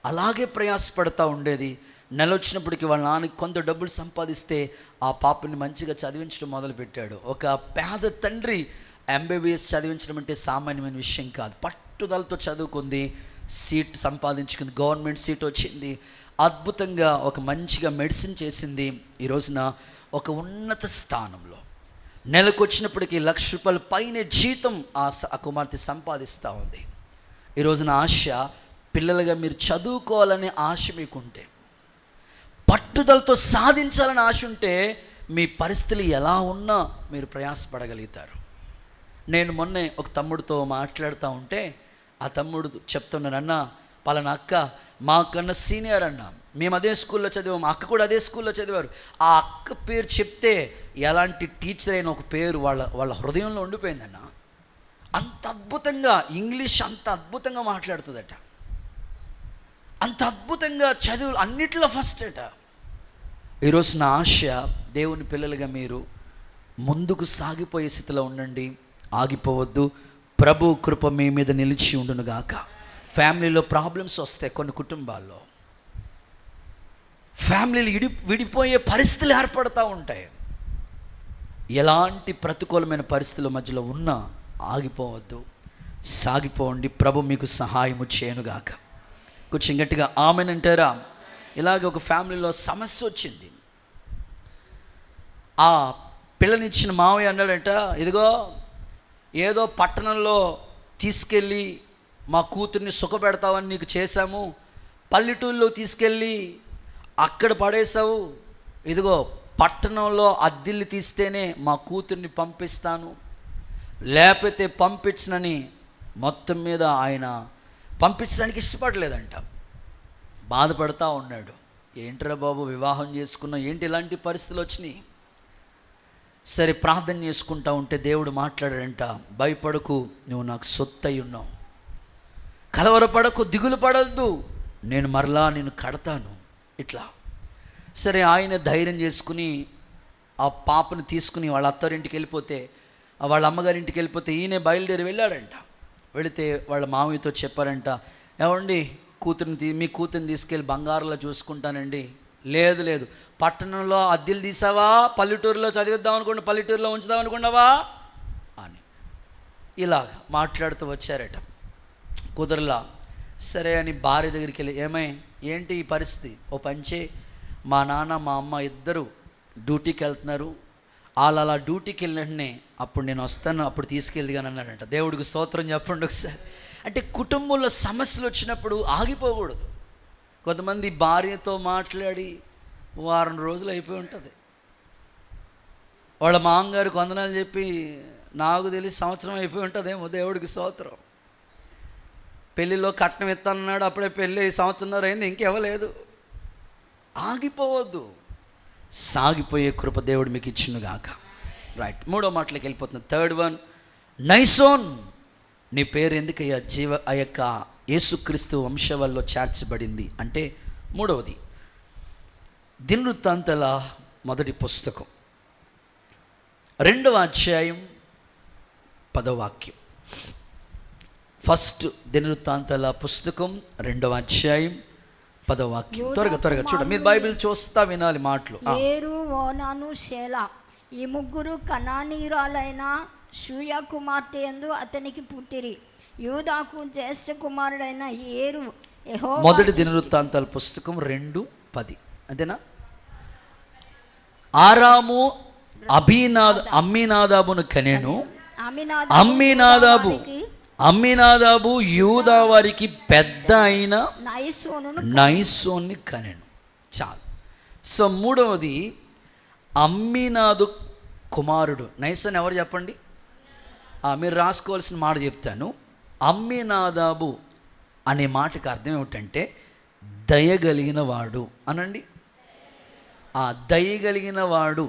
అలాగే ప్రయాసపడతా ఉండేది. నెల వచ్చినప్పటికీ వాళ్ళ నాన్నకి కొంత డబ్బులు సంపాదిస్తే ఆ పాపని మంచిగా చదివించడం మొదలుపెట్టాడు. ఒక పేద తండ్రి MBBS చదివించడం అంటే సామాన్యమైన విషయం కాదు. పట్టుదలతో చదువుకుంది, సీట్ సంపాదించుకుంది, గవర్నమెంట్ సీట్ వచ్చింది, అద్భుతంగా ఒక మంచిగా మెడిసిన్ చేసింది. ఈ రోజున ఒక ఉన్నత స్థానంలో నెలకు వచ్చినప్పటికీ ₹1,00,000 పైనే జీతం ఆ కుమార్తె సంపాదిస్తూ ఉంది. ఈ రోజున ఆశ, పిల్లలుగా మీరు చదువుకోవాలనే ఆశ మీకుంటే, పట్టుదలతో సాధించాలని ఆశ ఉంటే, మీ పరిస్థితులు ఎలా ఉన్నా మీరు ప్రయాసపడగలుగుతారు. నేను మొన్నే ఒక తమ్ముడితో మాట్లాడుతూ ఉంటే ఆ తమ్ముడు చెప్తున్నాను, అన్న పలానా అక్క మాకన్నా సీనియర్ అన్న, మేము అదే స్కూల్లో చదివాము, అక్క కూడా అదే స్కూల్లో చదివారు. ఆ అక్క పేరు చెప్తే ఎలాంటి టీచర్ అయిన ఒక పేరు వాళ్ళ హృదయంలో ఉండిపోయిందన్న. అంత అద్భుతంగా ఇంగ్లీష్ అంత అద్భుతంగా మాట్లాడుతుందట, అంత అద్భుతంగా చదువులు అన్నిట్లో ఫస్ట్ అట. ఈరోజు నా ఆశ, దేవుని పిల్లలుగా మీరు ముందుకు సాగిపోయే స్థితిలో ఉండండి, ఆగిపోవద్దు. ప్రభు కృప మీ మీద నిలిచి ఉండునుగాక. ఫ్యామిలీలో ప్రాబ్లమ్స్ వస్తాయి, కొన్ని కుటుంబాల్లో ఫ్యామిలీలు విడిపోయే పరిస్థితులు ఏర్పడుతూ ఉంటాయి. ఎలాంటి ప్రతికూలమైన పరిస్థితుల మధ్యలో ఉన్నా ఆగిపోవద్దు, సాగిపోండి. ప్రభు మీకు సహాయము చేయనుగాక. కొంచెం గట్టిగా ఆమెన్ అంటారా? ఇలాగ ఒక ఫ్యామిలీలో సమస్య వచ్చింది. ఆ పిల్లనిచ్చిన మావయ్య అన్నాడంట, ఇదిగో ఏదో పట్టణంలో తీసుకెళ్ళి మా కూతుర్ని సుఖపెడతావని నీకు చేశాము, పల్లెటూరులో తీసుకెళ్ళి అక్కడ పడేసావు, ఇదిగో పట్టణంలో అద్దెల్ని తీస్తేనే మా కూతుర్ని పంపిస్తాను, లేకపోతే పంపించనని మొత్తం మీద ఆయన పంపించడానికి ఇష్టపడలేదంట. బాధపడతా ఉన్నాడు. ఏంట్రా బాబు, వివాహం చేసుకున్నా, ఏంటి ఇలాంటి పరిస్థితులు వచ్చినాయి? సరే ప్రార్థన చేసుకుంటా ఉంటే దేవుడు మాట్లాడాడంట, భయపడకు, నువ్వు నాకు సొత్తు అయి ఉన్నావు, కలవరపడకు, దిగులు పడద్దు, నేను మరలా నేను కడతాను. ఇట్లా సరే ఆయన ధైర్యం చేసుకుని ఆ పాపను తీసుకుని వాళ్ళ అత్తారింటికి వెళ్ళిపోతే, వాళ్ళ అమ్మగారింటికి వెళ్ళిపోతే ఈయన బయలుదేరి వెళ్ళాడంట. వెళితే వాళ్ళ మామయ్యతో చెప్పారంట, ఏమండి మీ కూతురిని తీసుకెళ్ళి బంగారంలో చూసుకుంటానండి. లేదు లేదు, పట్టణంలో అద్దెలు తీసావా, పల్లెటూరులో చదివిద్దాం అనుకోండి, పల్లెటూరులో ఉంచుదాం అనుకున్నావా అని ఇలాగ మాట్లాడుతూ వచ్చారట. కుదరలా. సరే అని భార్య దగ్గరికి వెళ్ళి, ఏంటి ఈ పరిస్థితి, ఓ పంచే, మా నాన్న మా అమ్మ ఇద్దరు డ్యూటీకి వెళ్తున్నారు, వాళ్ళు అలా డ్యూటీకి వెళ్ళినట్టునే అప్పుడు నేను వస్తాను, అప్పుడు తీసుకెళ్ళిగాను అన్నాడంట. దేవుడికి స్తోత్రం చెప్పండి ఒకసారి. అంటే కుటుంబంలో సమస్యలు వచ్చినప్పుడు ఆగిపోకూడదు. కొంతమంది భార్యతో మాట్లాడి వారం రోజులు అయిపోయి ఉంటుంది, వాళ్ళ మామగారు కొందనాలు చెప్పి నాకు తెలిసి సంవత్సరం అయిపోయి ఉంటుందేమో. దేవుడికి స్తోత్రం. పెళ్ళిలో కట్నం ఇస్తానన్నాడు, అప్పుడే పెళ్ళి సంవత్సరంన్నర అయింది, ఇంకెవ్వలేదు. ఆగిపోవద్దు, సాగిపోయే కృప దేవుడు మీకు ఇచ్చునుగాక. రైట్, మూడో మాటలోకి వెళ్ళిపోతుంది. Third one, nice one. నీ పేరు ఎందుకయ్యా ఆ యొక్క యేసుక్రీస్తు వంశవల్లో చేర్చబడింది అంటే, మూడవది దినవృత్తాంతాల మొదటి పుస్తకం 2వ అధ్యాయం 10వ వాక్యం. ఫస్ట్ దినవృత్తాంతాల పుస్తకం 2వ అధ్యాయం 10వ వాక్యం. త్వరగా చూడ, మీరు బైబిల్ చూస్తా వినాలి మాటలు. ఏరు, ఓనాను, షేలా ఈ ముగ్గురు కనానీయురాలైన షూయ కుమార్తె యందు అతనికి పుట్టిరి. యూదాకు జ్యేష్ఠ కుమారుడైన ఏరు యెహోవా. మొదటి దినవృత్తాంతాల పుస్తకం 2:10 అంతేనా? ఆరాము అమ్మీనాదాబును కనెను. అమ్మీనాదాబు యూదా వారికి పెద్ద అయిన నైసోన్ని కనెను. చాలు. సో మూడవది అమ్మీనాదు కుమారుడు నైసోన్. ఎవరు చెప్పండి? మీరు రాసుకోవాల్సిన మాట చెప్తాను. అమ్మీనాదాబు అనే మాటకి అర్థం ఏమిటంటే దయగలిగిన వాడు అనండి. దయగలిగిన వాడు.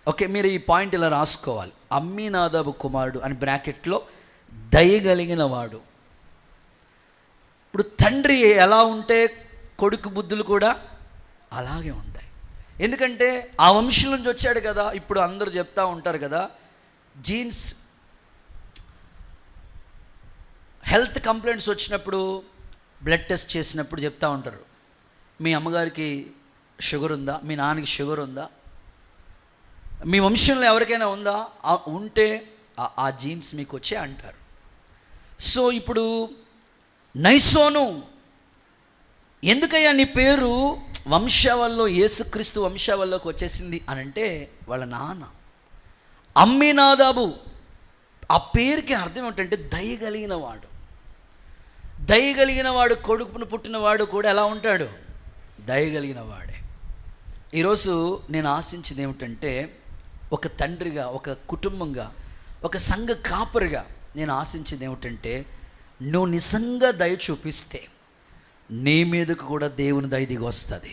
ఓకే, మీరు ఈ పాయింట్ ఇలా రాసుకోవాలి. అమ్మీనాదాబు కుమారుడు అని బ్రాకెట్లో దయగలిగిన వాడు. ఇప్పుడు తండ్రి ఎలా ఉంటే కొడుకు బుద్ధులు కూడా అలాగే ఉంటాయి. ఎందుకంటే ఆ వంశం నుంచి వచ్చాడు కదా. ఇప్పుడు అందరూ చెప్తా ఉంటారు కదా, జీన్స్ హెల్త్ కంప్లైంట్స్ వచ్చినప్పుడు బ్లడ్ టెస్ట్ చేసినప్పుడు చెప్తూ ఉంటారు, మీ అమ్మగారికి షుగర్ ఉందా, మీ నాన్నకి షుగర్ ఉందా, మీ వంశంలో ఎవరికైనా ఉందా, ఉంటే ఆ జీన్స్ మీకు వచ్చే అంటారు. సో ఇప్పుడు నైసోను, ఎందుకయ్యా నీ పేరు వంశావల్లో, యేసుక్రీస్తు వంశావల్లోకి వచ్చేసింది అని అంటే వాళ్ళ నాన్న అమ్మీనాదాబు. ఆ పేరుకి అర్థం ఏంటంటే దయగలిగిన వాడు. దయగలిగిన వాడు, కొడుకును పుట్టినవాడు కూడా ఎలా ఉంటాడు? దయగలిగిన వాడే. ఈరోజు నేను ఆశించింది ఏమిటంటే, ఒక తండ్రిగా, ఒక కుటుంబంగా, ఒక సంఘ కాపరిగా నేను ఆశించింది ఏమిటంటే, నువ్వు నిజంగా దయ చూపిస్తే నీ మీదకు కూడా దేవుని దయ దిగి వస్తుంది.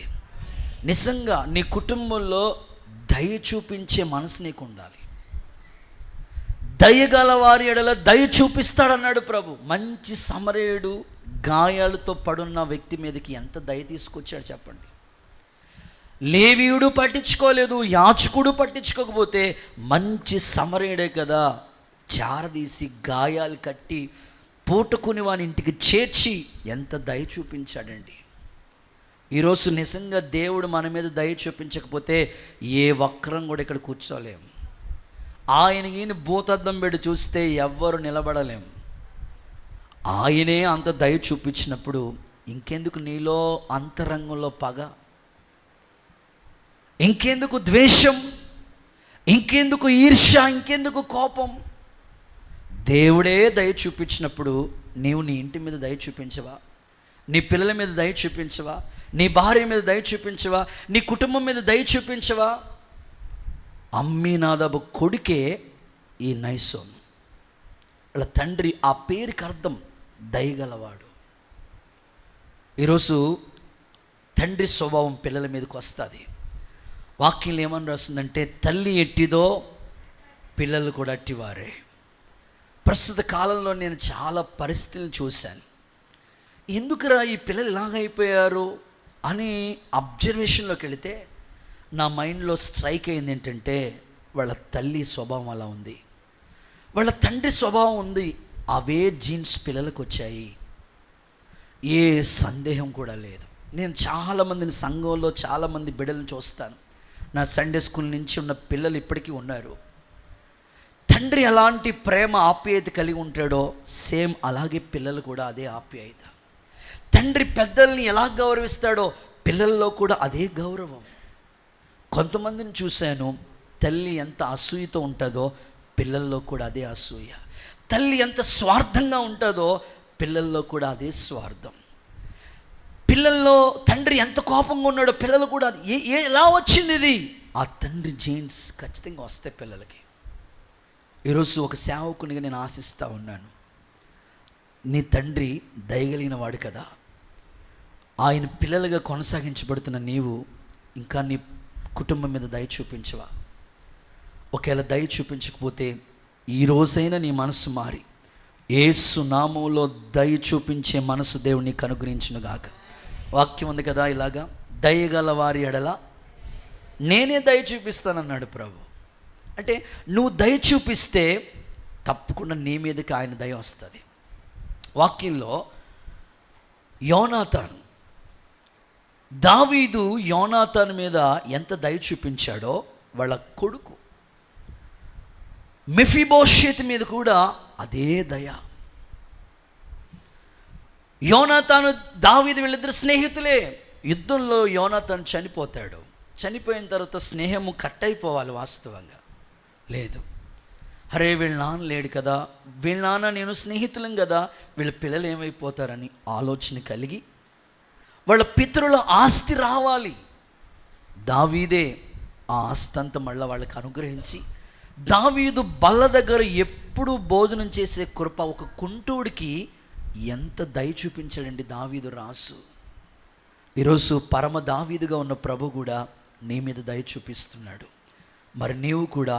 నిజంగా నీ కుటుంబంలో దయ చూపించే మనసు నీకు ఉండాలి. దయగల వారి ఎడల దయ చూపిస్తాడన్నాడు ప్రభు. మంచి సమరయుడు గాయాలతో పడున్న వ్యక్తి మీదకి ఎంత దయ తీసుకొచ్చాడు చెప్పండి. లేవీయుడు పట్టించుకోలేదు, యాజకుడు పట్టించుకోకపోతే మంచి సమరయుడే కదా చారదీసి గాయాలు కట్టి పూటుకుని వాని ఇంటికి చేర్చి ఎంత దయ చూపించాడండి. ఈరోజు నిజంగా దేవుడు మన మీద దయ చూపించకపోతే ఏ వక్రం కూడా ఇక్కడ కూర్చోలేము. ఈయన భూతద్దం పెట్టి చూస్తే ఎవ్వరు నిలబడలేం. ఆయనే అంత దయ చూపించినప్పుడు ఇంకెందుకు నీలో అంతరంగంలో పగ, ఇంకెందుకు ద్వేషం, ఇంకెందుకు ఈర్ష్య, ఇంకెందుకు కోపం? దేవుడే దయ చూపించినప్పుడు నీవు నీ ఇంటి మీద దయ చూపించవా? నీ పిల్లల మీద దయ చూపించవా? నీ భార్య మీద దయ చూపించవా? నీ కుటుంబం మీద దయ చూపించవా? అమ్మీనాదాబు కొడుకే ఈ నైసోను. వాళ్ళ తండ్రి ఆ పేరుకి అర్థం దయగలవాడు. ఈరోజు తండ్రి స్వభావం పిల్లల మీదకి వస్తుంది. వాక్యం ఏమని రాస్తుందంటే, తల్లి ఎట్టిదో పిల్లలు కూడా అట్టివారే. ప్రస్తుత కాలంలో నేను చాలా పరిస్థితులను చూశాను. ఎందుకురా ఈ పిల్లలు ఇలాగైపోయారు అని అబ్జర్వేషన్లోకి వెళితే నా మైండ్లో స్ట్రైక్ అయింది ఏంటంటే, వాళ్ళ తల్లి స్వభావం అలా ఉంది, వాళ్ళ తండ్రి స్వభావం ఉంది. అవే జీన్స్ పిల్లలకు వచ్చాయి, ఏ సందేహం కూడా లేదు. నేను చాలామందిని సంఘంలో చాలామంది బిడ్డలను చూస్తాను. నా సండే స్కూల్ నుంచి ఉన్న పిల్లలు ఇప్పటికీ ఉన్నారు. తండ్రి ఎలాంటి ప్రేమ ఆప్యాయత కలిగి ఉంటాడో సేమ్ అలాగే పిల్లలు కూడా అదే ఆప్యాయత. తండ్రి పెద్దల్ని ఎలా గౌరవిస్తాడో పిల్లల్లో కూడా అదే గౌరవం. కొంతమందిని చూశాను, తల్లి ఎంత అసూయతో ఉంటుందో పిల్లల్లో కూడా అదే అసూయ. తల్లి ఎంత స్వార్థంగా ఉంటుందో పిల్లల్లో కూడా అదే స్వార్థం. పిల్లల్లో తండ్రి ఎంత కోపంగా ఉన్నాడో పిల్లలు కూడా ఎలా వచ్చింది ఇది? ఆ తండ్రి జీన్స్ ఖచ్చితంగా వస్తాయి పిల్లలకి. ఈరోజు ఒక సేవకునిగా నేను ఆశిస్తూ ఉన్నాను, నీ తండ్రి దయగలిగిన వాడు కదా. ఆయన పిల్లలుగా కొనసాగించబడుతున్న నీవు ఇంకా నీ కుటుంబం మీద దయ చూపించవా? ఒకవేళ దయ చూపించకపోతే ఈరోజైనా నీ మనసు మారి యేసు నామములో దయ చూపించే మనసు దేవుడు నీకు అనుగ్రహించునుగాక. వాక్యం ఉంది కదా, ఇలాగా దయగల వారి ఎడల నేనే దయ చూపిస్తానన్నాడు ప్రభు. అంటే నువ్వు దయ చూపిస్తే తప్పకుండా నీ మీదకి ఆయన దయ వస్తుంది. వాక్యంలో యోనాతాను, దావీదు యోనాతాను మీద ఎంత దయ చూపించాడో వాళ్ళ కొడుకు మెఫీబోషెతు మీద కూడా అదే దయ. యోనాతాను దావీదు వీళ్ళిద్దరు స్నేహితులే. యుద్ధంలో యోనాతాను చనిపోతాడు. చనిపోయిన తర్వాత స్నేహము కట్ అయిపోవాలి వాస్తవంగా. లేదు, అరే వీళ్ళ నాన్న లేడు కదా, వీళ్ళ నాన్న నేను స్నేహితులం కదా, వీళ్ళ పిల్లలు ఏమైపోతారని ఆలోచన కలిగి వాళ్ళ పితరుల ఆస్తి రావాలి. దావీదే ఆ ఆస్తి అంతా మళ్ళీ వాళ్ళకి అనుగ్రహించి, దావీదు బల్ల దగ్గర ఎప్పుడు భోజనం చేసే కృప ఒక కుంటూడికి ఎంత దయ చూపించాడండి దావీదు రాసు. ఈరోజు పరమ దావీదుగా ఉన్న ప్రభు కూడా నీ మీద దయ చూపిస్తున్నాడు. మరి నీవు కూడా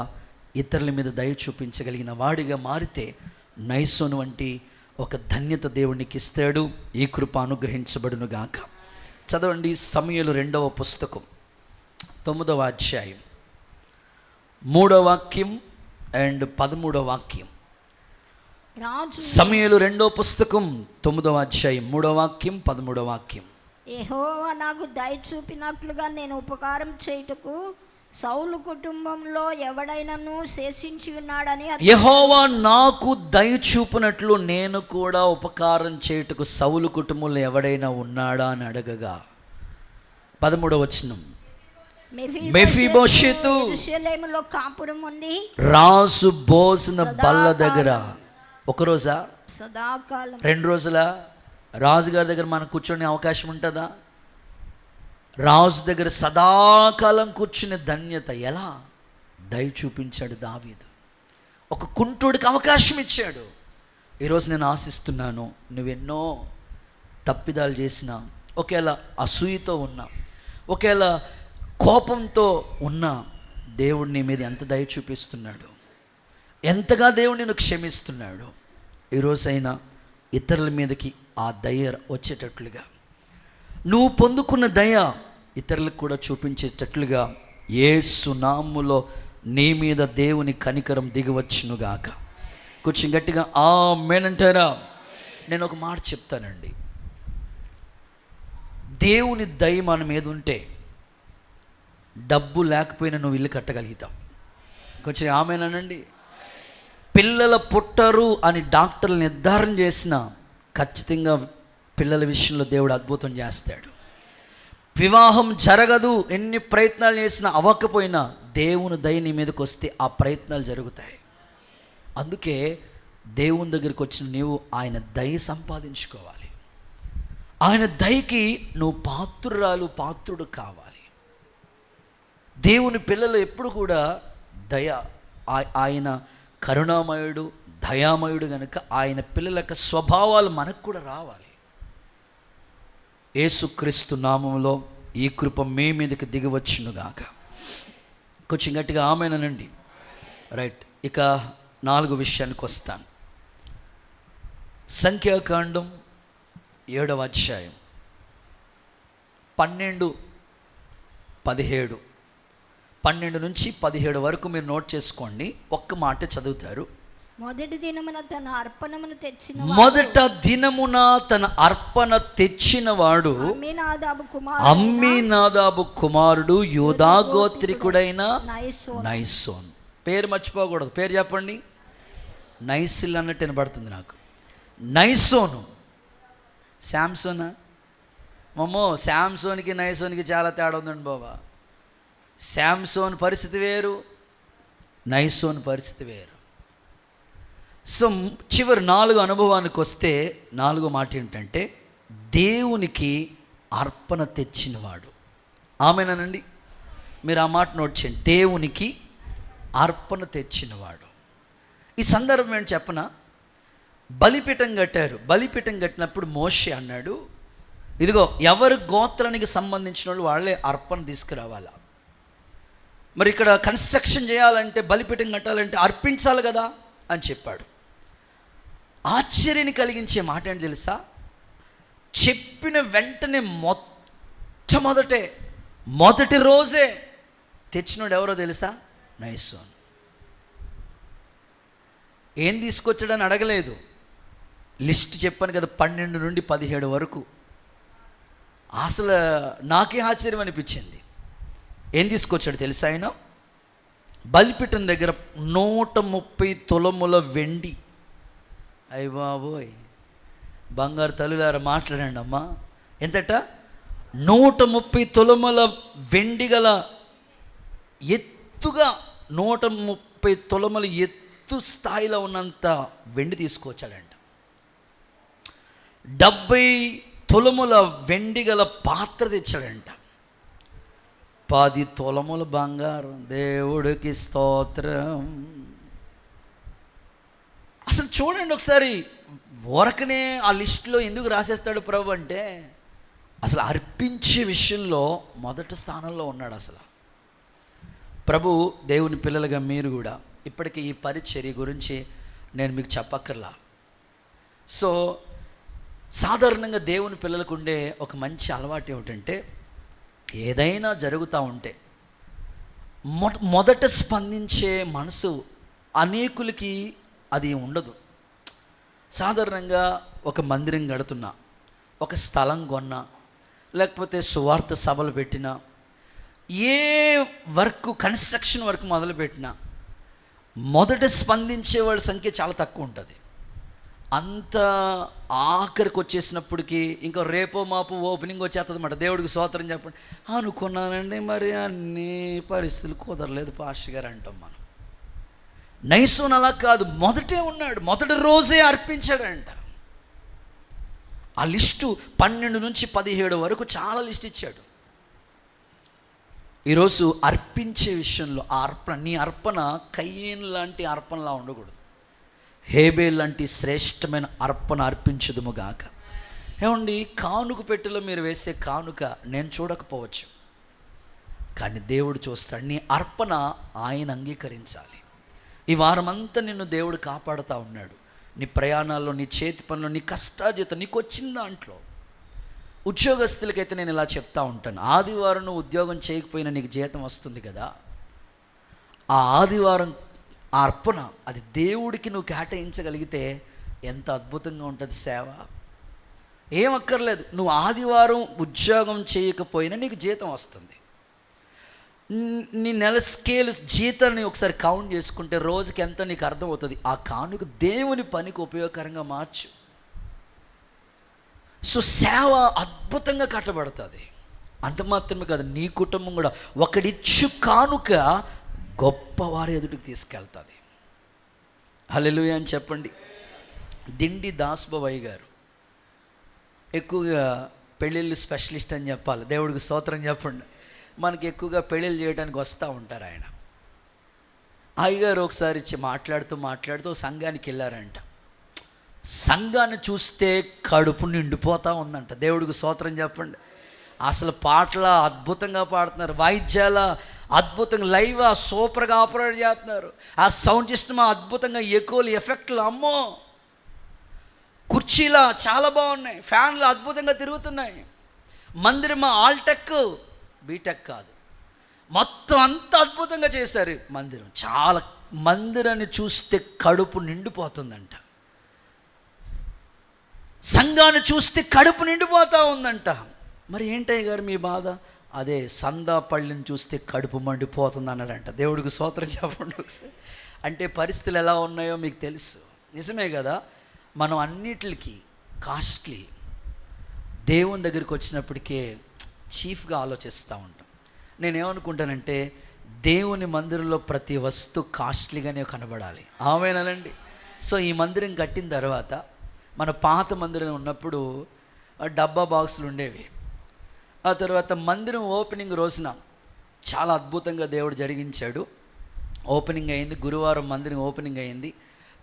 ఇతరుల మీద దయ చూపించగలిగిన వాడిగా మారితే నైసోను వంటి ఒక ధన్యత దేవునికి ఇస్తాడు. ఈ కృప అనుగ్రహించబడును గాక. చదవండి సమూయేలు 2వ పుస్తకం 9వ అధ్యాయం 3వ వాక్యం అండ్ 13వ వాక్యం. రాజు సమూయేలు 2వ పుస్తకం 9వ అధ్యాయం 3వ వాక్యం 13వ వాక్యం. యెహోవా నాకు దయ చూపినట్లుగా నేను ఉపకారం చేయుటకు సౌలు కుటుంబంలో ఎవడైనను శేషించి ఉన్నాడని యెహోవా నాకు దయ చూపినట్లు నేను కూడా ఉపకారం చేయుటకు సౌలు కుటుంబంలో ఎవడైనా ఉన్నాడా అని అడగగా 13వ వచనం, మెఫీబోషెతు యెరూషలేములో కాపురం ఉండి రాజు భోజన బల్ల దగ్గర. ఒక రోజా, సదాకాలం 2 రోజుల రాజుగారి దగ్గర మనం కూర్చొని అవకాశం ఉంటుందా? రాజు దగ్గర సదాకాలం కూర్చునే ధన్యత ఎలా? దయ చూపించాడు దావీదు. ఒక కుంటుడికి అవకాశం ఇచ్చాడు. ఈరోజు నేను ఆశిస్తున్నాను, నువ్వెన్నో తప్పిదాలు చేసినా, ఒకవేళ అసూయతో ఉన్నా, ఒకవేళ కోపంతో ఉన్నా, దేవుడు నీ మీద ఎంత దయ చూపిస్తున్నాడు, ఎంతగా దేవుడు నిన్ను క్షమిస్తున్నాడు. ఈరోజైనా ఇతరుల మీదకి ఆ దయ వచ్చేటట్లుగా, నువ్వు పొందుకున్న దయ ఇతరులకు కూడా చూపించేటట్లుగా యేసు నామములో నీ మీద దేవుని కనికరం దిగివచ్చునుగాక. కొంచెం గట్టిగా ఆమేన్ అంటారా? నేను ఒక మాట చెప్తానండి, దేవుని దయ మన మీద ఉంటే డబ్బు లేకపోయినా నువ్వు ఇల్లు కట్టగలుగుతావు. కొంచెం ఆమేన్ అనండి. పిల్లల పుట్టరు అని డాక్టర్లు నిర్ధారణ చేసిన ఖచ్చితంగా పిల్లల విషయంలో దేవుడు అద్భుతం చేస్తాడు. వివాహం జరగదు, ఎన్ని ప్రయత్నాలు చేసినా అవ్వకపోయినా దేవుని దయ నీ మీదకి వస్తే ఆ ప్రయత్నాలు జరుగుతాయి. అందుకే దేవుని దగ్గరికి వచ్చిన నీవు ఆయన దయ సంపాదించుకోవాలి. ఆయన దయకి నువ్వు పాత్రుడు కావాలి. దేవుని పిల్లలు ఎప్పుడు కూడా దయ, ఆయన కరుణామయుడు, దయామయుడు కనుక ఆయన పిల్లల యొక్క స్వభావాలు మనకు కూడా రావాలి. యేసుక్రీస్తు నామములో ఈ కృప మీ మీదకి దిగవచ్చునుగాక. కొంచెం గట్టిగా ఆమేనండి. రైట్, ఇక 4వ విషయానికి వస్తాను. సంఖ్యాకాండం 7వ అధ్యాయం 12 నుంచి 17 వరకు మీరు నోట్ చేసుకోండి. ఒక్క మాట చదువుతారు. మొదటి దినమున తన అర్పణమును తెచ్చిన వాడు అమ్మీనాదాబు కుమారుడు యూదా గోత్రికుడైన నయసోన్. పేరు మర్చిపోకూడదు, పేరు చెప్పండి. నైసిల్ అన్నట్టు వినబడుతుంది నాకు. నయసోను. శాంసోనా? మమ్మో, శాంసోన్కి నయసోన్కి చాలా తేడా ఉందండి బాబా. శాంసోన్ పరిస్థితి వేరు, నయసోన్ పరిస్థితి వేరు. సో చివరి 4 అనుభవానికి వస్తే 4వ మాట ఏంటంటే దేవునికి అర్పణ తెచ్చినవాడు. ఆమేనండి. మీరు ఆ మాట నోట్ చేయండి, దేవునికి అర్పణ తెచ్చినవాడు. ఈ సందర్భం ఏంటి చెప్పనా? బలిపీఠం కట్టారు. బలిపీఠం కట్టినప్పుడు మోషే అన్నాడు, ఇదిగో ఎవరి గోత్రానికి సంబంధించిన వాళ్ళు వాళ్ళే అర్పణ తీసుకురావాలా. మరి ఇక్కడ కన్స్ట్రక్షన్ చేయాలంటే, బలిపీఠం కట్టాలంటే అర్పించాలి కదా అని చెప్పాడు. ఆశ్చర్యాన్ని కలిగించే మాట ఏంటి తెలుసా? చెప్పిన వెంటనే మొదటి రోజే తెచ్చినోడు ఎవరో తెలుసా? నయసోన్. ఏం తీసుకొచ్చాడని అడగలేదు, లిస్ట్ చెప్పాను కదా 12 నుండి 17 వరకు. అసలు నాకే ఆశ్చర్యం అనిపించింది. ఏం తీసుకొచ్చాడు తెలుసా? ఆయన బలిపీఠం దగ్గర 130 తులముల వెండి. అయ్య బాబోయ్, బంగారు తల్లులారా మాట్లాడండి అమ్మా. ఎంతట? 130 తులముల వెండి గల ఎత్తుగా, 130 తులముల ఎత్తు స్థాయిలో ఉన్నంత వెండి తీసుకొచ్చాడంట. 70 తులముల వెండి గల పాత్ర తెచ్చాడంట. 10 తులముల బంగారం. దేవుడికి స్తోత్రం. అసలు చూడండి ఒకసారి, ఊరకనే ఆ లిస్టులో ఎందుకు రాసేస్తాడు ప్రభు అంటే, అసలు అర్పించే విషయంలో మొదటి స్థానంలో ఉన్నాడు. అసలు ప్రభు దేవుని పిల్లలుగా మీరు కూడా ఇప్పటికీ ఈ పరిచర్య గురించి నేను మీకు చెప్పక్కర్లా. సో సాధారణంగా దేవుని పిల్లలకు ఉండే ఒక మంచి అలవాటు ఏమిటంటే, ఏదైనా జరుగుతూ ఉంటే మొదట స్పందించే మనసు అనేకులకి అది ఉండదు. సాధారణంగా ఒక మందిరం కడుతున్నా, ఒక స్థలం కొన్నా, లేకపోతే సువార్త సభలు పెట్టినా, ఏ వర్క్ కన్స్ట్రక్షన్ వర్క్ మొదలుపెట్టినా మొదట స్పందించే వాళ్ళ సంఖ్య చాలా తక్కువ ఉంటుంది. అంత ఆఖరికి వచ్చేసినప్పటికీ ఇంకా రేపో మాపు ఓపెనింగ్ వచ్చేస్తుంది అన్నమాట. దేవుడికి స్తోత్రం చెప్పండి. అనుకున్నానండి, మరి అన్ని పరిస్థితులు కుదరలేదు పాస్టర్ గారు అంటాం మనం. నైసోన్ అలా కాదు, మొదటే ఉన్నాడు, మొదటి రోజే అర్పించాడంట. ఆ లిస్టు 12 నుంచి 17 వరకు చాలా లిస్ట్ ఇచ్చాడు. ఈరోజు అర్పించే విషయంలో ఆ అర్పణ, నీ అర్పణ కయ్యేను లాంటి అర్పణలా ఉండకూడదు. హేబేల్ లాంటి శ్రేష్టమైన అర్పణ అర్పించదుముగాక. ఏమండి, కానుక పెట్టెలో మీరు వేసే కానుక నేను చూడకపోవచ్చు, కానీ దేవుడు చూస్తాడు. నీ అర్పణ ఆయన అంగీకరించాలి. ఈ వారమంతా నిన్ను దేవుడు కాపాడుతూ ఉన్నాడు. నీ ప్రయాణాల్లో, నీ చేతి పనులు, నీ కష్టార్జితం, నీకు వచ్చిన దాంట్లో. ఉద్యోగస్తులకైతే నేను ఇలా చెప్తా ఉంటాను, ఆదివారం నువ్వు ఉద్యోగం చేయకపోయినా నీకు జీతం వస్తుంది కదా. ఆ ఆదివారం ఆ అర్పణ అది దేవుడికి నువ్వు కేటాయించగలిగితే ఎంత అద్భుతంగా ఉంటుంది సేవ. ఏం అక్కర్లేదు, నువ్వు ఆదివారం ఉద్యోగం చేయకపోయినా నీకు జీతం వస్తుంది. నీ నెల స్కేల్ జీతాన్ని ఒకసారి కౌంట్ చేసుకుంటే రోజుకి ఎంత నీకు అర్థమవుతుంది. ఆ కానుక దేవుని పనికి ఉపయోగకరంగా మార్చు. సో సేవ అద్భుతంగా కట్టబడుతుంది. అంత మాత్రమే కాదు, నీ కుటుంబం కూడా ఒకడిచ్చు కానుక గొప్పవారి ఎదుటికి తీసుకెళ్తుంది. హల్లెలూయా అని చెప్పండి. దిండి దాస్బాబయ్య గారు ఎక్కువగా పెళ్ళిళ్ళు స్పెషలిస్ట్ అని చెప్పాలి. దేవుడికి స్తోత్రం చెప్పండి. మనకి ఎక్కువగా పెళ్ళిళ్ళు చేయడానికి వస్తూ ఉంటారు ఆయన. అయ్యగారు ఒకసారి మాట్లాడుతూ సంఘానికి వెళ్ళారంట. సంఘాన్ని చూస్తే కడుపు నిండిపోతూ ఉందంట. దేవుడికి స్తోత్రం చెప్పండి. అసలు పాటల అద్భుతంగా పాడుతున్నారు, వాయిద్యాల అద్భుతంగా లైవ్ సూపర్గా ఆపరేట్ చేస్తున్నారు. ఆ సౌండ్ సిస్టమ్ అద్భుతంగా, ఎకోలు, ఎఫెక్ట్లు, అమ్మో, కుర్చీలా చాలా బాగున్నాయి, ఫ్యాన్లు అద్భుతంగా తిరుగుతున్నాయి. మందిరం ఆల్టెక్ బీటెక్ కాదు, మొత్తం అంత అద్భుతంగా చేశారు మందిరం. చాలా మందిరాన్ని చూస్తే కడుపు నిండిపోతుందంట. సంఘాన్ని చూస్తే కడుపు నిండిపోతూ ఉందంట. మరి ఏంటయ్య గారు మీ బాధ? అదే సందాపళ్ళిని చూస్తే కడుపు మండిపోతుంది అన్నాడంట. దేవుడికి స్తోత్రం చెప్పండి ఒకసారి. అంటే పరిస్థితులు ఎలా ఉన్నాయో మీకు తెలుసు. నిజమే కదా. మనం అన్నిటికీ కాస్ట్లీ, దేవుని దగ్గరికి వచ్చినప్పటికే చీఫ్గా ఆలోచిస్తూ ఉంటాం. నేనేమనుకుంటానంటే దేవుని మందిరంలో ప్రతి వస్తువు కాస్ట్లీగానే కనబడాలి. ఆమేనండి. సో ఈ మందిరం కట్టిన తర్వాత, మన పాత మందిరం ఉన్నప్పుడు డబ్బా బాక్సులు ఉండేవి. ఆ తర్వాత మందిరం ఓపెనింగ్ రోజున చాలా అద్భుతంగా దేవుడు జరిగించాడు. ఓపెనింగ్ అయింది, గురువారం మందిరం ఓపెనింగ్ అయింది.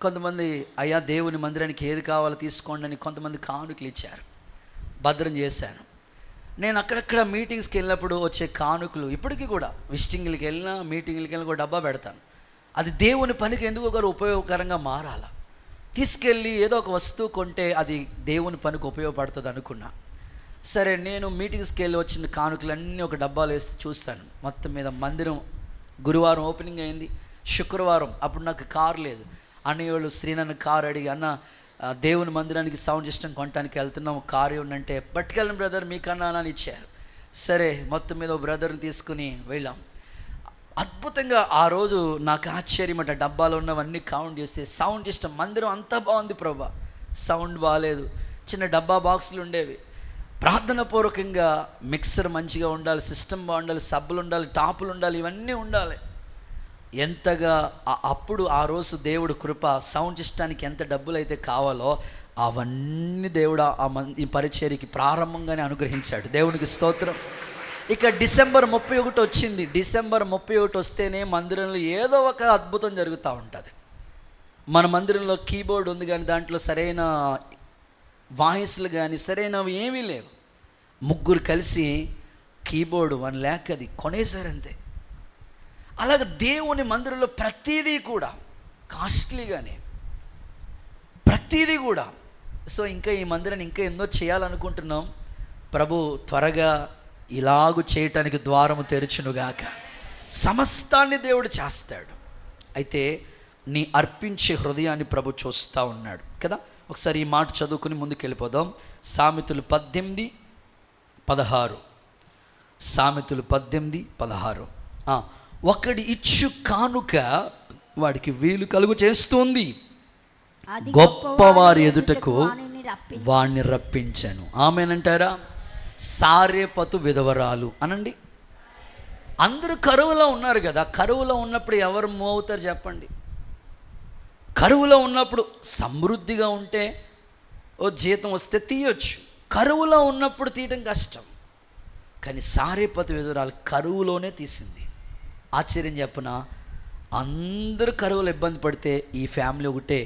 కొంతమంది అయ్యా దేవుని మందిరానికి ఏది కావాలో తీసుకోండి అని కొంతమంది కానుకలు ఇచ్చారు. భద్రం చేశాను. నేను అక్కడక్కడ మీటింగ్స్కి వెళ్ళినప్పుడు వచ్చే కానుకలు ఇప్పటికీ కూడా విజిటింగ్లకి వెళ్ళినా, మీటింగ్లకి వెళ్ళినా కూడా డబ్బా పెడతాను. అది దేవుని పనికి ఎందుకు ఒకరు ఉపయోగకరంగా మారాల. తీసుకెళ్ళి ఏదో ఒక వస్తువు కొంటే అది దేవుని పనికి ఉపయోగపడుతుంది అనుకున్నా. సరే, నేను మీటింగ్స్కి వెళ్ళి వచ్చిన కానుకలన్నీ ఒక డబ్బాలో వేసి చూస్తాను. మొత్తం మీద మందిరం గురువారం ఓపెనింగ్ అయింది. శుక్రవారం అప్పుడు నాకు కారు లేదు. అన్నయ్య వాళ్ళు శ్రీనన్ను కారు అడిగి, అన్న దేవుని మందిరానికి సౌండ్ సిస్టమ్ కొనడానికి వెళ్తున్నాం, కారు ఉందంటే పట్టుకెళ్ళిన బ్రదర్ మీకన్నా అని ఇచ్చారు. సరే, మొత్తం మీద బ్రదర్ని తీసుకుని వెళ్ళాం. అద్భుతంగా ఆ రోజు నాకు ఆశ్చర్యం అంట. డబ్బాలో ఉన్నవన్నీ కౌంట్ చేస్తే సౌండ్ సిస్టమ్, మందిరం అంతా బాగుంది ప్రభా, సౌండ్ బాగాలేదు. చిన్న డబ్బా బాక్సులు ఉండేవి. ప్రార్థన పూర్వకంగా మిక్సర్ మంచిగా ఉండాలి, సిస్టమ్ బాగుండాలి, సబ్బులు ఉండాలి, టాపులు ఉండాలి, ఇవన్నీ ఉండాలి. ఎంతగా అప్పుడు ఆ రోజు దేవుడు కృప, సౌండ్ సిస్టానికి ఎంత డబ్బులు అయితే కావాలో అవన్నీ దేవుడు ఈ పరిచర్యకి ప్రారంభంగానే అనుగ్రహించాడు. దేవునికి స్తోత్రం. ఇక డిసెంబర్ 31 వచ్చింది. డిసెంబర్ 31 వస్తేనే మందిరంలో ఏదో ఒక అద్భుతం జరుగుతూ ఉంటుంది. మన మందిరంలో కీబోర్డ్ ఉంది కానీ దాంట్లో సరైన వాయిస్లు కానీ సరైనవి ఏమీ లేవు. ముగ్గురు కలిసి కీబోర్డు 1 lakh అది కొనేసారంతే. అలాగే దేవుని మందిరంలో ప్రతిదీ కూడా కాస్ట్లీగానే, ప్రతిదీ కూడా. సో ఇంకా ఈ మందిరాన్ని ఇంకా ఎన్నో చేయాలనుకుంటున్నాం. ప్రభు త్వరగా ఇలాగు చేయటానికి ద్వారము తెరుచునుగాక. సమస్తాన్ని దేవుడు చేస్తాడు. అయితే నీ అర్పించే హృదయాన్ని ప్రభు చూస్తూ ఉన్నాడు కదా. ఒకసారి ఈ మాట చదువుకుని ముందుకు వెళ్ళిపోదాం. సామెతలు 18:16. సామెతలు 18:16. ఒకడి ఇచ్చు కానుక వాడికి వీలు కలుగు చేస్తుంది, గొప్పవారి ఎదుటకు వాణ్ణి రప్పించాను. ఆమెనంటారా? సారేపతు విధవరాలు అనండి. అందరూ కరువులో ఉన్నారు కదా. కరువులో ఉన్నప్పుడు ఎవరు మూవ్ అవుతారు చెప్పండి? కరువులో ఉన్నప్పుడు సమృద్ధిగా ఉంటే ఓ జీతం వస్తే తీయొచ్చు, కరువులో ఉన్నప్పుడు తీయడం కష్టం. కానీ సారేపతు విధవరాలు కరువులోనే తీసింది. ఆశ్చర్యం చెప్పన, అందరూ కరువులో ఇబ్బంది పడితే ఈ ఫ్యామిలీ ఒకటే,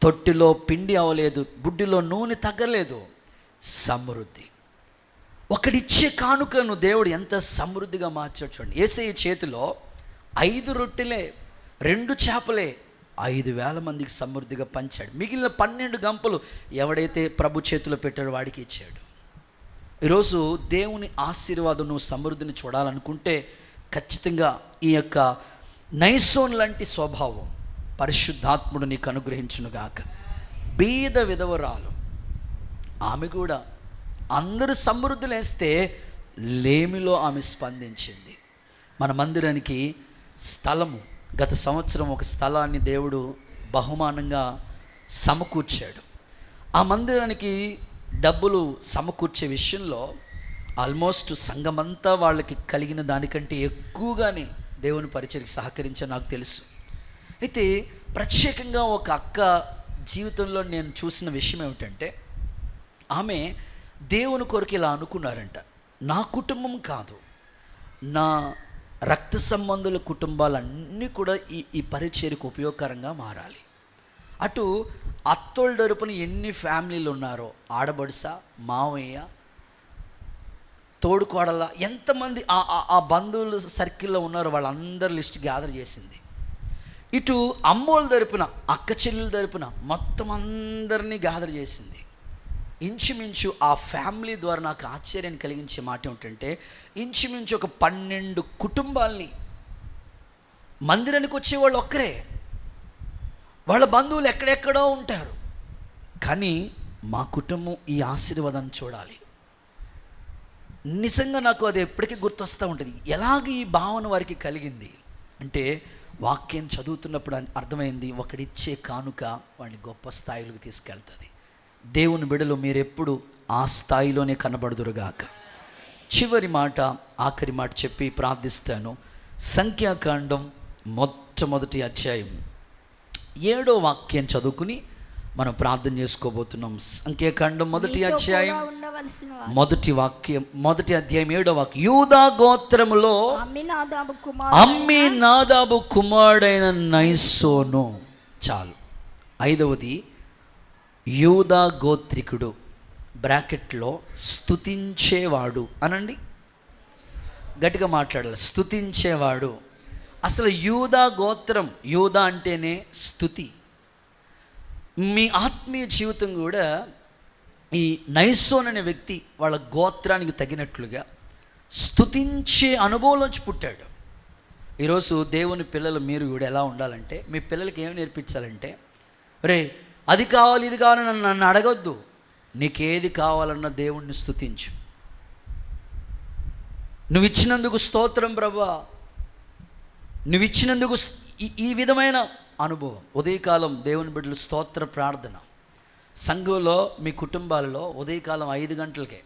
తొట్టిలో పిండి అవ్వలేదు, బుడ్డిలో నూనె తగ్గలేదు, సమృద్ధి. ఒకడిచ్చే కానుకను దేవుడు ఎంత సమృద్ధిగా మార్చాడు చూడండి. యేసయ్య చేతిలో 5 రొట్టెలే 2 చేపలే 5,000 మందికి సమృద్ధిగా పంచాడు. మిగిలిన 12 గంపలు ఎవడైతే ప్రభు చేతిలో పెట్టాడో వాడికి ఇచ్చాడు. ఈరోజు దేవుని ఆశీర్వాదం నువ్వు సమృద్ధిని చూడాలనుకుంటే ఖచ్చితంగా ఈ యొక్క నైసోన్ లాంటి స్వభావం పరిశుద్ధాత్ముడు నీకు అనుగ్రహించునుగాక. బీద విధవరాలు, ఆమె కూడా అందరూ సమృద్ధులు వేస్తే లేమిలో ఆమె స్పందించింది. మన మందిరానికి స్థలము, గత సంవత్సరం ఒక స్థలాన్ని దేవుడు బహుమానంగా సమకూర్చాడు. ఆ మందిరానికి డబ్బులు సమకూర్చే విషయంలో ఆల్మోస్ట్ సంఘమంతా వాళ్ళకి కలిగిన దానికంటే ఎక్కువగానే దేవుని పరిచయకి సహకరించని నాకు తెలుసు. అయితే ప్రత్యేకంగా ఒక అక్క జీవితంలో నేను చూసిన విషయం ఏమిటంటే, ఆమె దేవుని కొరకు ఇలా అనుకున్నారంట, నా కుటుంబం కాదు, నా రక్త సంబంధుల కుటుంబాలన్నీ కూడా ఈ పరిచర్యకు ఉపయోగకరంగా మారాలి. అటు అత్తోళ్ళ తరపున ఎన్ని ఫ్యామిలీలు ఉన్నారో, ఆడబడుస, మావయ్య, తోడుకోడల, ఎంతమంది ఆ బంధువుల సర్కిల్లో ఉన్నారో వాళ్ళందరి లిస్ట్ గ్యాదర్ చేసింది. ఇటు అమ్మోళ్ళ తరపున, అక్క చెల్లెల తరపున మొత్తం అందరినీ గ్యాదర్ చేసింది. ఇంచుమించు ఆ ఫ్యామిలీ ద్వారా నాకు ఆశ్చర్యాన్ని కలిగించే మాట ఏమిటంటే, ఇంచుమించు ఒక 12 కుటుంబాల్ని, మందిరానికి వచ్చేవాళ్ళు ఒక్కరే, వాళ్ళ బంధువులు ఎక్కడెక్కడో ఉంటారు, కానీ మా కుటుంబం ఈ ఆశీర్వాదాన్ని చూడాలి. నిజంగా నాకు అది ఎప్పటికీ గుర్తొస్తూ ఉంటుంది. ఎలాగ ఈ భావన వారికి కలిగింది అంటే, వాక్యం చదువుతున్నప్పుడు అర్థమైంది, ఒకడిచ్చే కానుక వాడిని గొప్ప స్థాయిలోకి తీసుకెళ్తుంది. దేవుని బిడ్డలు మీరెప్పుడు ఆ స్థాయిలోనే కనబడుదురుగాక. చివరి మాట, ఆఖరి మాట చెప్పి ప్రార్థిస్తాను. సంఖ్యాకాండం మొట్టమొదటి అధ్యాయం 7వ వాక్యం చదువుకుని మనం ప్రార్థన చేసుకోబోతున్నాం. సంఖ్యాకాండం మొదటి అధ్యాయం మొదటి వాక్యం, మొదటి అధ్యాయం 7వ వాక్యం. యూదా గోత్రములో అమ్మీనాదాబు కుమారుడైన నైసోను. చాలు. 5వది యూదా గోత్రికుడు, బ్రాకెట్లో స్తుతించేవాడు అనండి, గట్టిగా మాట్లాడాలి, స్తుతించేవాడు. అసలు యూదా గోత్రం, యూదా అంటేనే స్తుతి. మీ ఆత్మీయ జీవితం కూడా ఈ నైసోన్ అనే వ్యక్తి వాళ్ళ గోత్రానికి తగినట్లుగా స్తుతించే అనుభవంలోంచి పుట్టాడు. ఈరోజు దేవుని పిల్లలు మీరు కూడా ఎలా ఉండాలంటే, మీ పిల్లలకి ఏమి నేర్పించాలంటే, రే అది కావాలి ఇది కావాలని నన్ను అడగొద్దు, నీకేది కావాలన్న దేవుణ్ణి స్తుతించు. నువ్వు ఇచ్చినందుకు స్తోత్రం ప్రభా, నువ్వు ఇచ్చినందుకు ఈ విధమైన అనుభవం. ఉదయకాలం దేవుని బిడ్డలు స్తోత్ర ప్రార్థన సంఘంలో, మీ కుటుంబాలలో ఉదయకాలం 5 గంటలకే,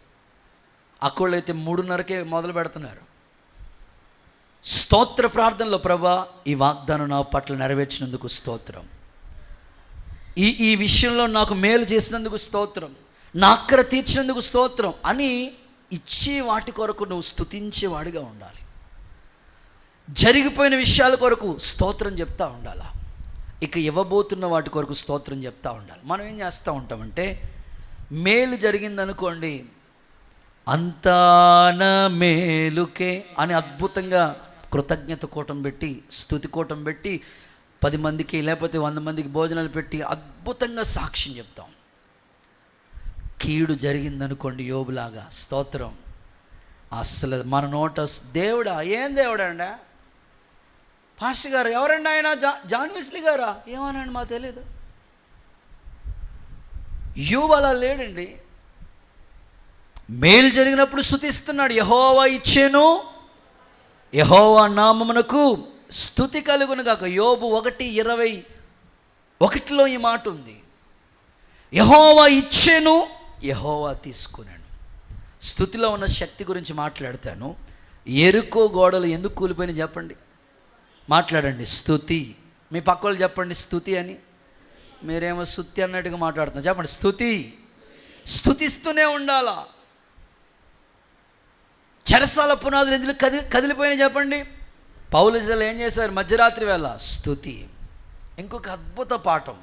అక్కడైతే 3:30కే మొదలు పెడుతున్నారు. స్తోత్ర ప్రార్థనలో, ప్రభా ఈ వాగ్దానం నా పట్ల నెరవేర్చినందుకు స్తోత్రం, ఈ విషయంలో నాకు మేలు చేసినందుకు స్తోత్రం, నా అక్కర తీర్చినందుకు స్తోత్రం అని ఇచ్చే వాటి కొరకు నువ్వు స్తుతించేవాడిగా ఉండాలి. జరిగిపోయిన విషయాల కొరకు స్తోత్రం చెప్తా ఉండాలా, ఇక ఇవ్వబోతున్న వాటి కొరకు స్తోత్రం చెప్తా ఉండాలి. మనం ఏం చేస్తూ ఉంటామంటే, మేలు జరిగిందనుకోండి, అంతా నా మేలుకే అని అద్భుతంగా కృతజ్ఞత కూటం పెట్టి, స్తుతి కూటం పెట్టి 10 మందికి లేకపోతే 100 మందికి భోజనాలు పెట్టి అద్భుతంగా సాక్ష్యం చెప్తాం. కీడు జరిగిందనుకోండి, యోబులాగా స్తోత్రం. అసలు మన నోట దేవుడా, ఏం దేవుడా అండి, పాస్టర్ గారు ఎవరండి ఆయన, జాన్ వెస్లీ గారా, ఏమనండి మాకు తెలియదు, యోబు అలా లేడండి. మేలు జరిగినప్పుడు స్తుతిస్తున్నాడు. యెహోవా ఇచ్చెను, యెహోవా నామమునకు స్తుతి కలుగును గాక. యోబు 1:21 ఈ మాట ఉంది. యెహోవా ఇచ్చెను, యెహోవా తీసుకున్నాను. స్తుతిలో ఉన్న శక్తి గురించి మాట్లాడతాను. ఎరుకో గోడలు ఎందుకు కూలిపోయినాయి చెప్పండి, మాట్లాడండి. స్తుతి. మీ పక్క వాళ్ళు చెప్పండి స్తుతి అని. మీరేమో స్తుతి అన్నట్టుగా మాట్లాడుతున్నారు. చెప్పండి స్తుతి. స్తుతిస్తూనే ఉండాలా. చెరసాల పునాదులు ఎందుకు కదిలిపోయినాయి చెప్పండి. పౌలుజలు ఏం చేశారు మధ్యరాత్రి వేళ? స్తుతి. ఇంకొక అద్భుత పాఠం.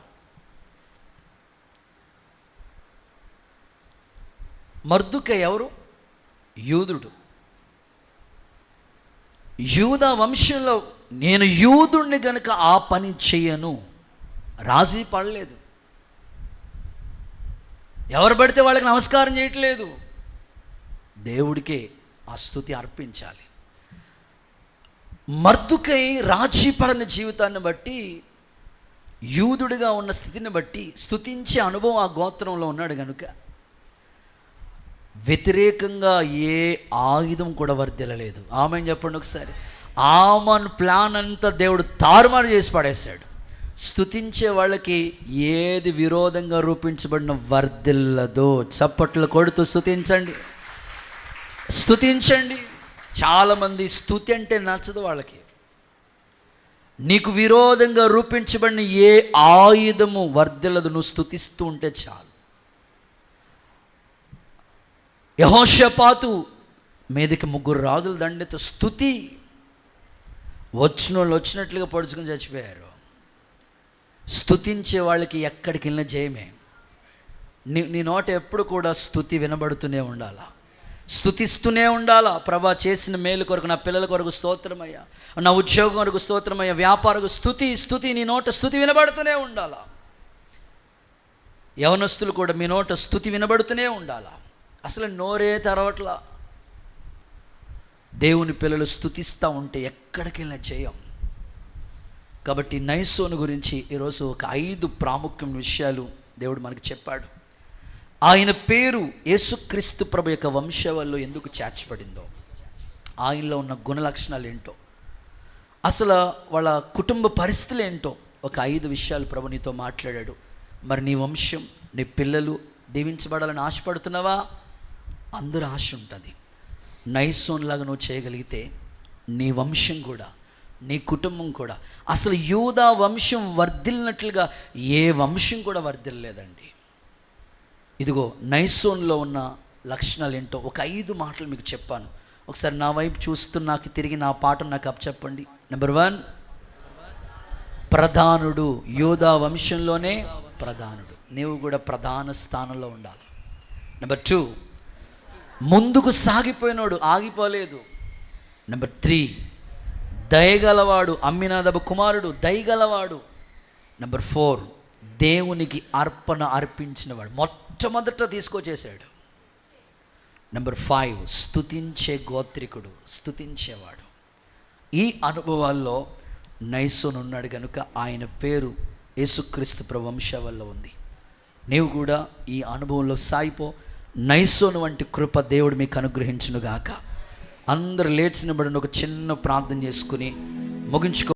మర్దుకై ఎవరు? యూదుడు. యూదా వంశంలో నేను యూదుణ్ణి గనుక ఆ పని చేయను రాజీ పడలేదు. ఎవరు పడితే వాళ్ళకి నమస్కారం చేయట్లేదు. దేవుడికే ఆ స్తుతి అర్పించాలి. మర్దుకై రాజీ పడని జీవితాన్ని బట్టి, యూదుడిగా ఉన్న స్థితిని బట్టి స్తుతించే అనుభవం ఆ గోత్రంలో ఉన్నాడు కనుక వ్యతిరేకంగా ఏ ఆయుధం కూడా వర్ధిల్లలేదు. ఆమెను చెప్పండి ఒకసారి. ఆమన్ ప్లాన్ అంతా దేవుడు తారుమారు చేసి పడేశాడు. స్తుతించే వాళ్ళకి ఏది విరోధంగా రూపించబడిన వర్ధిల్లదో. చప్పట్లు కొడుతూ స్తుతించండి, స్తుతించండి. చాలామంది స్తుతి అంటే నచ్చదు వాళ్ళకి. నీకు విరోధంగా రూపించబడిన ఏ ఆయుధము వర్ధిల్లదు, నువ్వు స్తుతిస్తూ ఉంటే చాలు. యెహోషాపాతు మీదకి 3 రాజుల దండెతో స్తుతి. వచ్చిన వాళ్ళు వచ్చినట్లుగా పొడుచుకుని చచ్చిపోయారు. స్తుతించే వాళ్ళకి ఎక్కడికి వెళ్ళిన జయమే. నీ నోట ఎప్పుడు కూడా స్తుతి వినబడుతూనే ఉండాలా, స్తుతిస్తూనే ఉండాలా. ప్రభా చేసిన మేలు కొరకు, నా పిల్లల కొరకు స్తోత్రమయ్యా, నా ఉద్యోగం కొరకు స్తోత్రమయ్యా, వ్యాపారకు స్తుతి స్తుతి. నీ నోట స్తుతి వినబడుతూనే ఉండాలా. యవనస్తులు కూడా మీ నోట స్తుతి వినబడుతూనే ఉండాలా. అసలు నోరే తెరవట్లా. దేవుని పిల్లలు స్తుతిస్తూ ఉంటే ఎక్కడికి వెళ్ళినా చేయం. కాబట్టి నయసోను గురించి ఈరోజు ఒక 5 ప్రాముఖ్యమైన విషయాలు దేవుడు మనకు చెప్పాడు. ఆయన పేరు యేసుక్రీస్తు ప్రభు యొక్క వంశావళిలో ఎందుకు చేర్చబడిందో, ఆయనలో ఉన్న గుణ లక్షణాలు ఏంటో, అసలు వాళ్ళ కుటుంబ పరిస్థితులు ఏంటో ఒక 5 విషయాలు ప్రభు నీతో మాట్లాడాడు. మరి నీ వంశం, నీ పిల్లలు దీవించబడాలని ఆశపడుతున్నావా? అందరూ ఆశ ఉంటుంది. నయసోన్లాగా నువ్వు చేయగలిగితే నీ వంశం కూడా, నీ కుటుంబం కూడా, అసలు యూదా వంశం వర్ధిల్లినట్లుగా ఏ వంశం కూడా వర్ధిల్లలేదండి. ఇదిగో నయసోన్లో ఉన్న లక్షణాలు ఏంటో ఒక 5 మాటలు మీకు చెప్పాను. ఒకసారి నా వైపు చూస్తూ నాకు తిరిగి నా పాఠం నాకు అప్పచెప్పండి. నెంబర్ 1, ప్రధానుడు. యూదా వంశంలోనే ప్రధానుడు. నీవు కూడా ప్రధాన స్థానంలో ఉండాలి. నెంబర్ 2, ముందుకు సాగిపోయినాడు, ఆగిపోలేదు. నెంబర్ 3, దయగలవాడు. అమ్మినాదబు కుమారుడు దయగలవాడు. నెంబర్ 4, దేవునికి అర్పణ అర్పించినవాడు, మొట్టమొదట తీసుకొచ్చేసాడు. నెంబర్ 5, స్తుతించే గోత్రికుడు, స్తుతించేవాడు. ఈ అనుభవాల్లో నయసోను ఉన్నాడు కనుక ఆయన పేరు యేసుక్రీస్తు ప్రభు వంశావళిలో ఉంది. నీవు కూడా ఈ అనుభవంలో సాగిపో. నయసోను వంటి కృప దేవుడు మీకు అనుగ్రహించునుగాక. అందరు లేచినబడిన ఒక చిన్న ప్రార్థన చేసుకుని ముగించుకో.